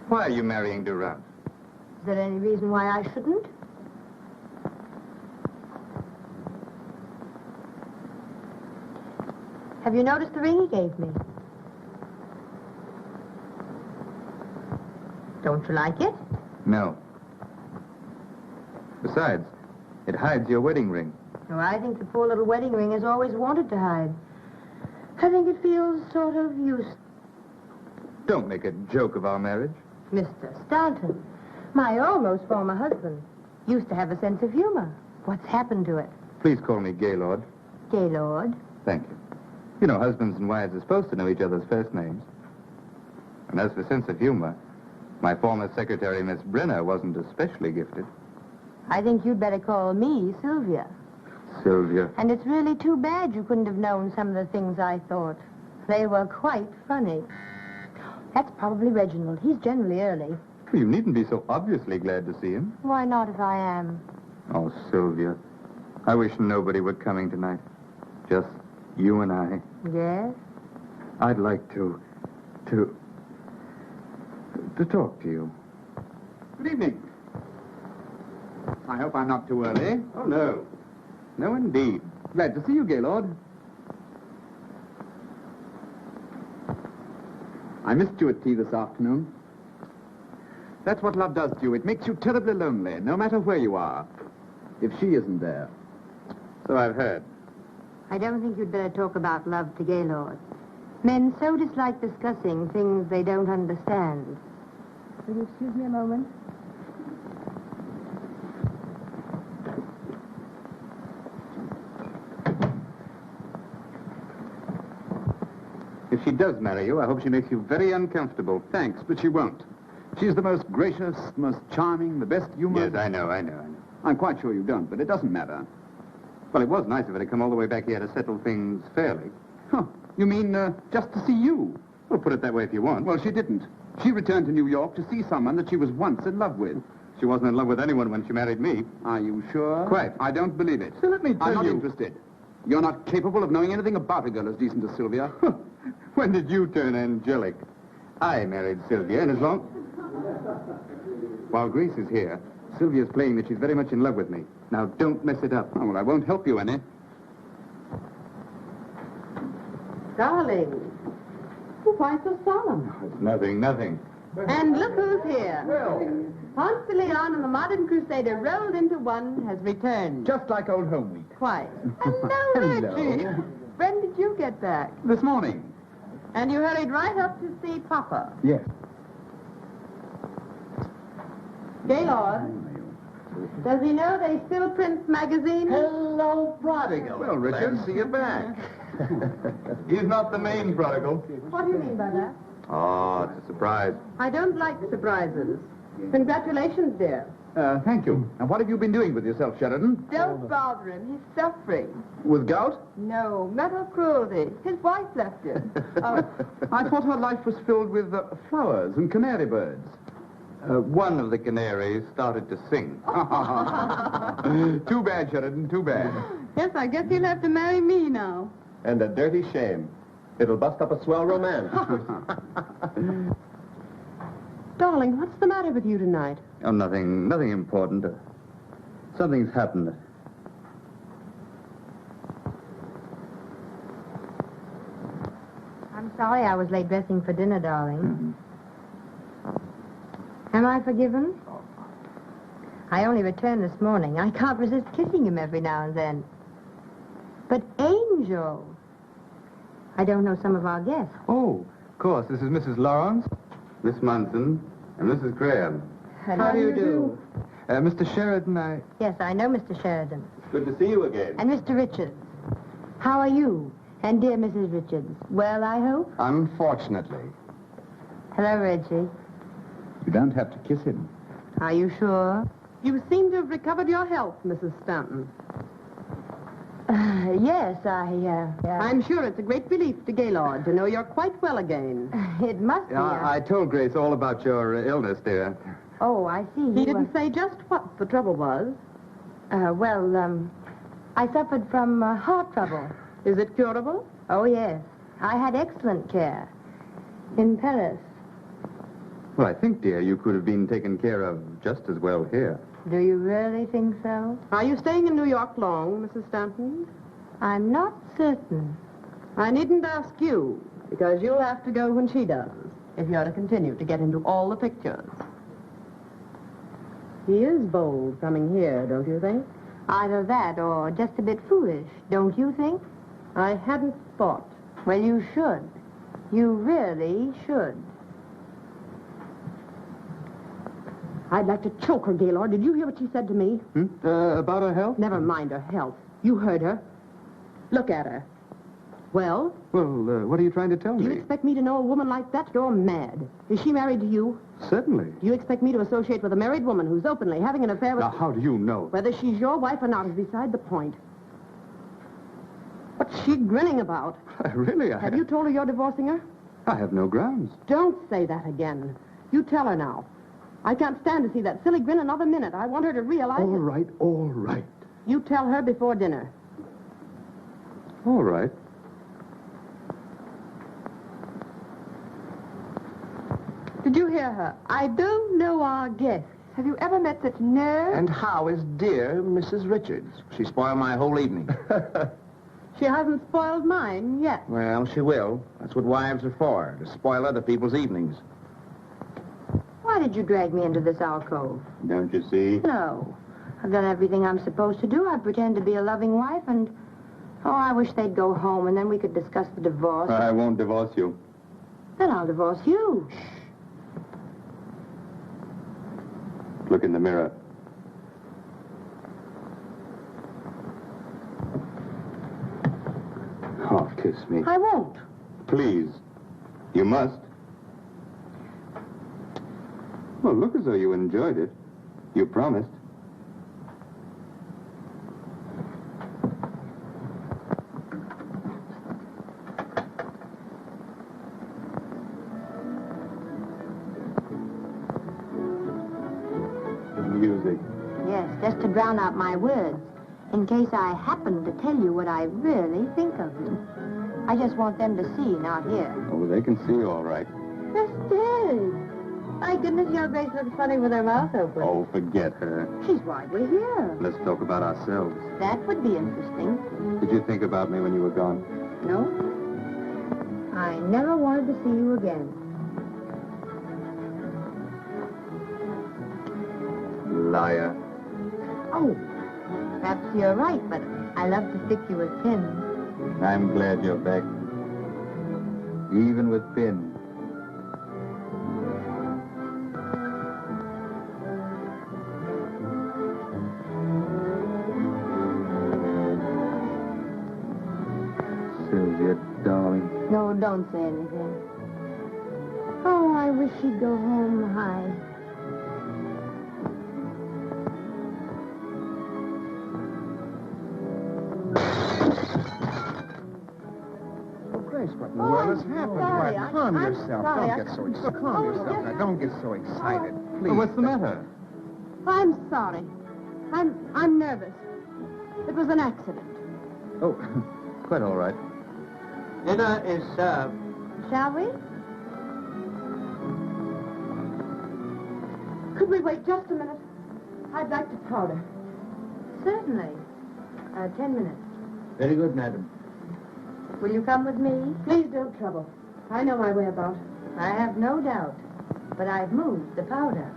Why are you marrying Durand? Is there any reason why I shouldn't? Have you noticed the ring he gave me? Don't you like it? No. Besides, it hides your wedding ring. Oh, I think the poor little wedding ring has always wanted to hide. I think it feels sort of useless. Don't make a joke of our marriage. Mr. Stanton, my almost former husband, used to have a sense of humor. What's happened to it? Please call me Gaylord. Gaylord? Thank you. You know, husbands and wives are supposed to know each other's first names. And as for sense of humor, my former secretary, Miss Brenner, wasn't especially gifted. I think you'd better call me Sylvia. Sylvia. And it's really too bad you couldn't have known some of the things I thought. They were quite funny. That's probably Reginald. He's generally early. Well, you needn't be so obviously glad to see him. Why not if I am? Oh, Sylvia. I wish nobody were coming tonight. Just you and I. Yes? I'd like to talk to you. Good evening. I hope I'm not too early. Oh, no. No, indeed. Glad to see you, Gaylord. I missed you at tea this afternoon. That's what love does to you. It makes you terribly lonely, no matter where you are. If she isn't there. So I've heard. I don't think you'd better talk about love to Gaylord. Men so dislike discussing things they don't understand. Will you excuse me a moment? If she does marry you, I hope she makes you very uncomfortable. Thanks, but she won't. She's the most gracious, most charming, the best humor. Yes, I know. I'm quite sure you don't, but it doesn't matter. Well, it was nice of her to come all the way back here to settle things fairly. Huh. You mean just to see you? Well, put it that way if you want. Well, she didn't. She returned to New York to see someone that she was once in love with. She wasn't in love with anyone when she married me. Are you sure? Quite. I don't believe it. So let me tell I'm not you... interested. You're not capable of knowing anything about a girl as decent as Sylvia. When did you turn angelic? I married Sylvia, and as long... While Grace is here, Sylvia's playing that she's very much in love with me. Now, don't mess it up. Oh, well, I won't help you any. Darling, why so solemn? It's nothing. And look who's here. Ponce de Leon and the modern crusader rolled into one has returned. Just like old home week. Quite. Hello, Reggie. When did you get back? This morning. And you hurried right up to see Papa. Yes. Gaylord, does he know they still print magazines? Hello, prodigal. Well, Richard. Glad to see you back. He's not the main prodigal. What do you mean by that? Oh, it's a surprise. I don't like surprises. Congratulations, dear. Thank you. And what have you been doing with yourself, Sheridan? Don't bother him. He's suffering. With gout? No, mental cruelty. His wife left him. I thought her life was filled with flowers and canary birds. One of the canaries started to sing. Too bad, Sheridan, too bad. Yes, I guess he'll have to marry me now. And a dirty shame. It'll bust up a swell romance. Darling, what's the matter with you tonight? Oh, nothing important. Something's happened. I'm sorry I was late dressing for dinner, darling. Am I forgiven? I only returned this morning. I can't resist kissing him every now and then. But Angel, I don't know some of our guests. Oh, of course. This is Mrs. Lawrence, Miss Munson, and Mrs. Graham. How do you do? Mr. Sheridan, Yes, I know Mr. Sheridan. It's good to see you again. And Mr. Richards. How are you? And dear Mrs. Richards. Well, I hope? Unfortunately. Hello, Reggie. You don't have to kiss him. Are you sure? You seem to have recovered your health, Mrs. Stanton. Yes, I'm sure it's a great relief to Gaylord to know you're quite well again. It must be. I told Grace all about your illness, dear. Oh, I see. He didn't say just what the trouble was. I suffered from heart trouble. Is it curable? Oh, yes. I had excellent care. In Paris. Well, I think, dear, you could have been taken care of just as well here. Do you really think so? Are you staying in New York long, Mrs. Stanton? I'm not certain. I needn't ask you, because you'll have to go when she does, if you're to continue to get into all the pictures. He is bold coming here, don't you think? Either that or just a bit foolish, don't you think? I hadn't thought. Well, you should. You really should. I'd like to choke her, Gaylord. Did you hear what she said to me? About her health? Never mind her health. You heard her. Look at her. Well? Well, what are you trying to tell Do you me? expect me to know a woman like that? You're mad. Is she married to you? Certainly. Do you expect me to associate with a married woman who's openly having an affair with... Now, how do you know? Whether she's your wife or not is beside the point. What's she grinning about? Really, Have you told her you're divorcing her? I have no grounds. Don't say that again. You tell her now. I can't stand to see that silly grin another minute. I want her to realize... All right. You tell her before dinner. All right. Did you hear her? I don't know our guests. Have you ever met such nerve? And how is dear Mrs. Richards? She spoiled my whole evening. She hasn't spoiled mine yet. Well, she will. That's what wives are for, to spoil other people's evenings. Why did you drag me into this alcove? Don't you see? No. I've done everything I'm supposed to do. I pretend to be a loving wife and... Oh, I wish they'd go home and then we could discuss the divorce. I won't divorce you. Then I'll divorce you. Look in the mirror. Oh, kiss me. I won't. Please. You must. Well, look as though you enjoyed it. You promised. Music. Yes, just to drown out my words. In case I happen to tell you what I really think of you. I just want them to see, not hear. Oh, they can see all right. Estelle! My goodness, your Grace looks funny with her mouth open. Oh, forget her. She's why we're here. Let's talk about ourselves. That would be interesting. Did you think about me when you were gone? No? I never wanted to see you again. Liar. Oh, perhaps you're right, but I love to stick you with pins. I'm glad you're back. Even with pins. Sylvia, darling. No, don't say anything. Oh, I wish she'd go home high. Grace, what in the world has happened? sorry. Why, calm I'm yourself. sorry. Don't get so excited. Calm yourself now. Don't get so excited, please. Well, what's the matter? I'm sorry. I'm nervous. It was an accident. Oh, quite all right. Dinner is served. Shall we? Could we wait just a minute? I'd like to powder. Certainly. 10 minutes. Very good, madam. Will you come with me? Please don't trouble. I know my way about. I have no doubt. But I've moved the powder.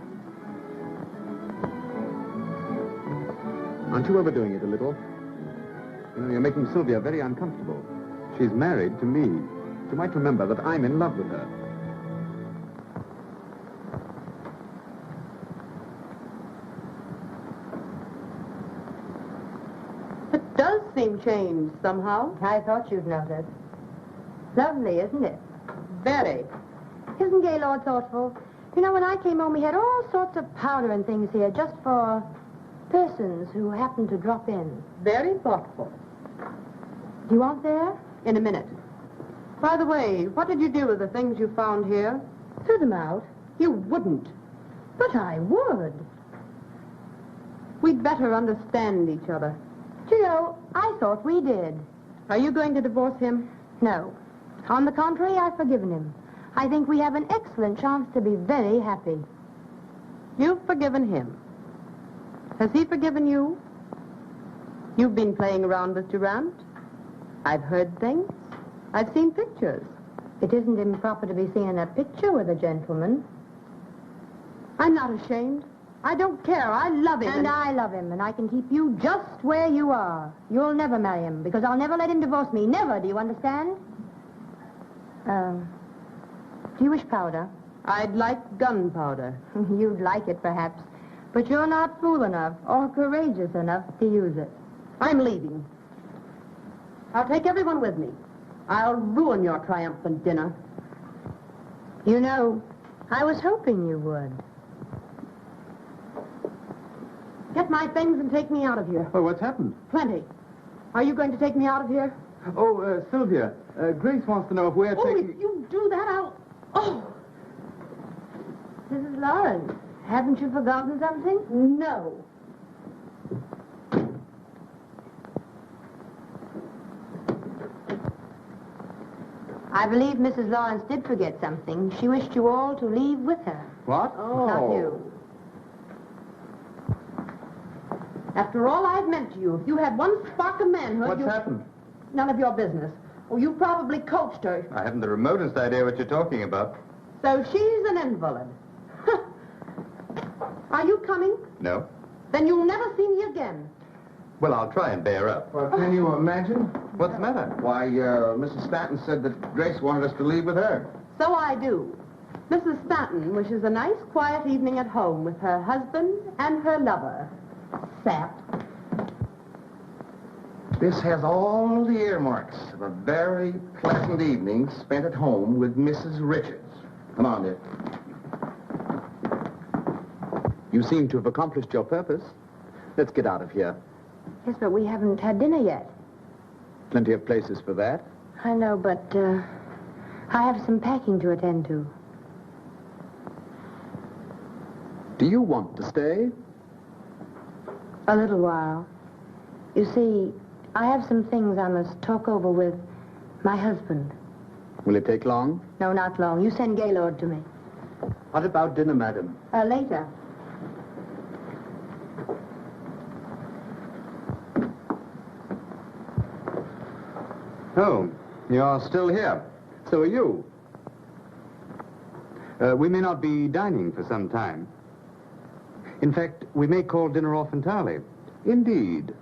Aren't you overdoing it a little? You know, you're making Sylvia very uncomfortable. She's married to me. She might remember that I'm in love with her. It does seem changed somehow. I thought you'd notice. Lovely, isn't it? Very. Isn't Gaylord thoughtful? You know, when I came home, he had all sorts of powder and things here just for persons who happened to drop in. Very thoughtful. Do you want there? In a minute. By the way, what did you do with the things you found here? Threw them out. You wouldn't. But I would. We'd better understand each other. Do you know, I thought we did. Are you going to divorce him? No. On the contrary, I've forgiven him. I think we have an excellent chance to be very happy. You've forgiven him. Has he forgiven you? You've been playing around with Durant. I've heard things. I've seen pictures. It isn't improper to be seen in a picture with a gentleman. I'm not ashamed. I don't care. I love him. And I love him, and I can keep you just where you are. You'll never marry him, because I'll never let him divorce me. Never, do you understand? Do you wish powder? I'd like gunpowder. You'd like it, perhaps. But you're not fool enough or courageous enough to use it. I'm leaving. I'll take everyone with me. I'll ruin your triumphant dinner. You know, I was hoping you would. Get my things and take me out of here. Oh, what's happened? Plenty. Are you going to take me out of here? Oh, Sylvia, Grace wants to know if we're taking... If you do that, I'll... Oh! Mrs. Lawrence, haven't you forgotten something? No. I believe Mrs. Lawrence did forget something. She wished you all to leave with her. What? Not you. After all I've meant to you, if you had one spark of manhood, What's happened? None of your business. Oh, you probably coached her. I haven't the remotest idea what you're talking about. So she's an invalid. Are you coming? No? Then you'll never see me again. Well, I'll try and bear up. Well, can you imagine? What's the matter? Why, Mrs. Stanton said that Grace wanted us to leave with her. So I do. Mrs. Stanton wishes a nice, quiet evening at home with her husband and her lover. Sap. This has all the earmarks of a very pleasant evening spent at home with Mrs. Richards. Come on, dear. You seem to have accomplished your purpose. Let's get out of here. Yes, but we haven't had dinner yet. Plenty of places for that. I know, but I have some packing to attend to. Do you want to stay? A little while. You see, I have some things I must talk over with my husband. Will it take long? No, not long. You send Gaylord to me. What about dinner, madam? Later. Oh, you're still here. So are you. We may not be dining for some time. In fact, we may call dinner off entirely. Indeed.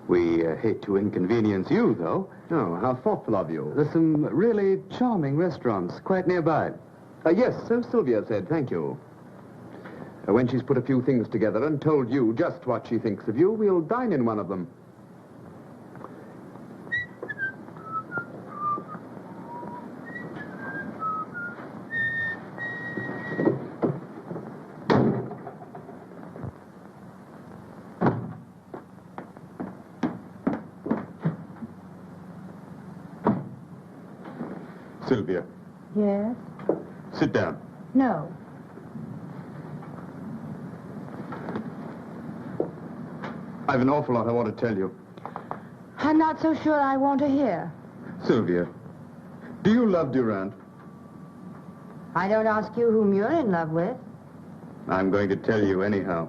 We hate to inconvenience you, though. Oh, how thoughtful of you. There's some really charming restaurants quite nearby. Yes, so Sylvia said, thank you. When she's put a few things together and told you just what she thinks of you, we'll dine in one of them. Sylvia, Yes? sit down. No. I've an awful lot I want to tell you. I'm not so sure I want to hear. Sylvia, do you love Durand? I don't ask you whom you're in love with. I'm going to tell you anyhow.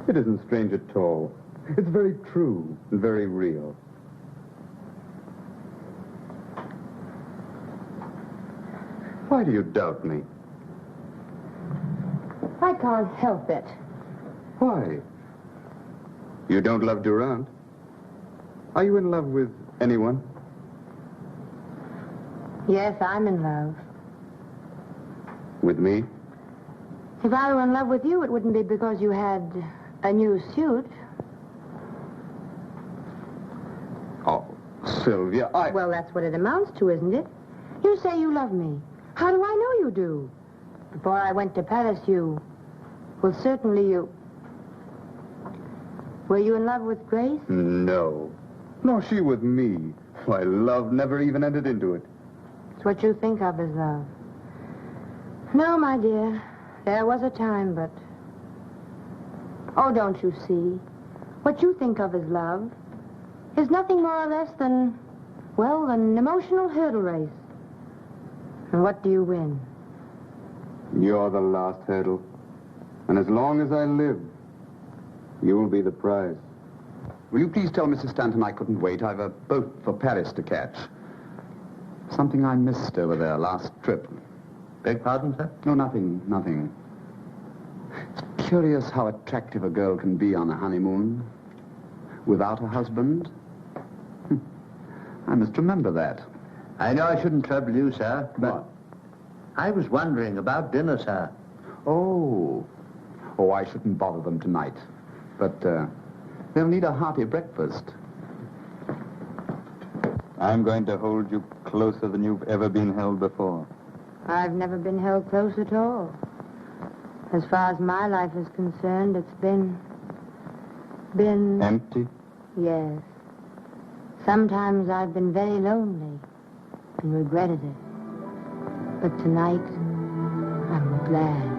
It isn't strange at all. It's very true and very real. Why do you doubt me? I can't help it. Why? You don't love Durand? Are you in love with anyone? Yes, I'm in love. With me? If I were in love with you, it wouldn't be because you had a new suit. Oh, Sylvia, Well, that's what it amounts to, isn't it? You say you love me. How do I know you do? Before I went to Paris, well, certainly you... Were you in love with Grace? No. Nor she with me. Why, love never even entered into it. It's what you think of as love. No, my dear. There was a time, but... Oh, don't you see? What you think of as love is nothing more or less than, well, an emotional hurdle race. And what do you win? You're the last hurdle. And as long as I live, you'll be the prize. Will you please tell Mrs. Stanton I couldn't wait? I've a boat for Paris to catch. Something I missed over there last trip. Beg pardon, sir? No, nothing. It's curious how attractive a girl can be on a honeymoon without a husband. I must remember that. I know I shouldn't trouble you, sir, but What? I was wondering about dinner, sir. Oh, I shouldn't bother them tonight. But they'll need a hearty breakfast. I'm going to hold you closer than you've ever been held before. I've never been held close at all. As far as my life is concerned, it's been... Empty? Yes. Sometimes I've been very lonely and regretted it. But tonight, I'm glad.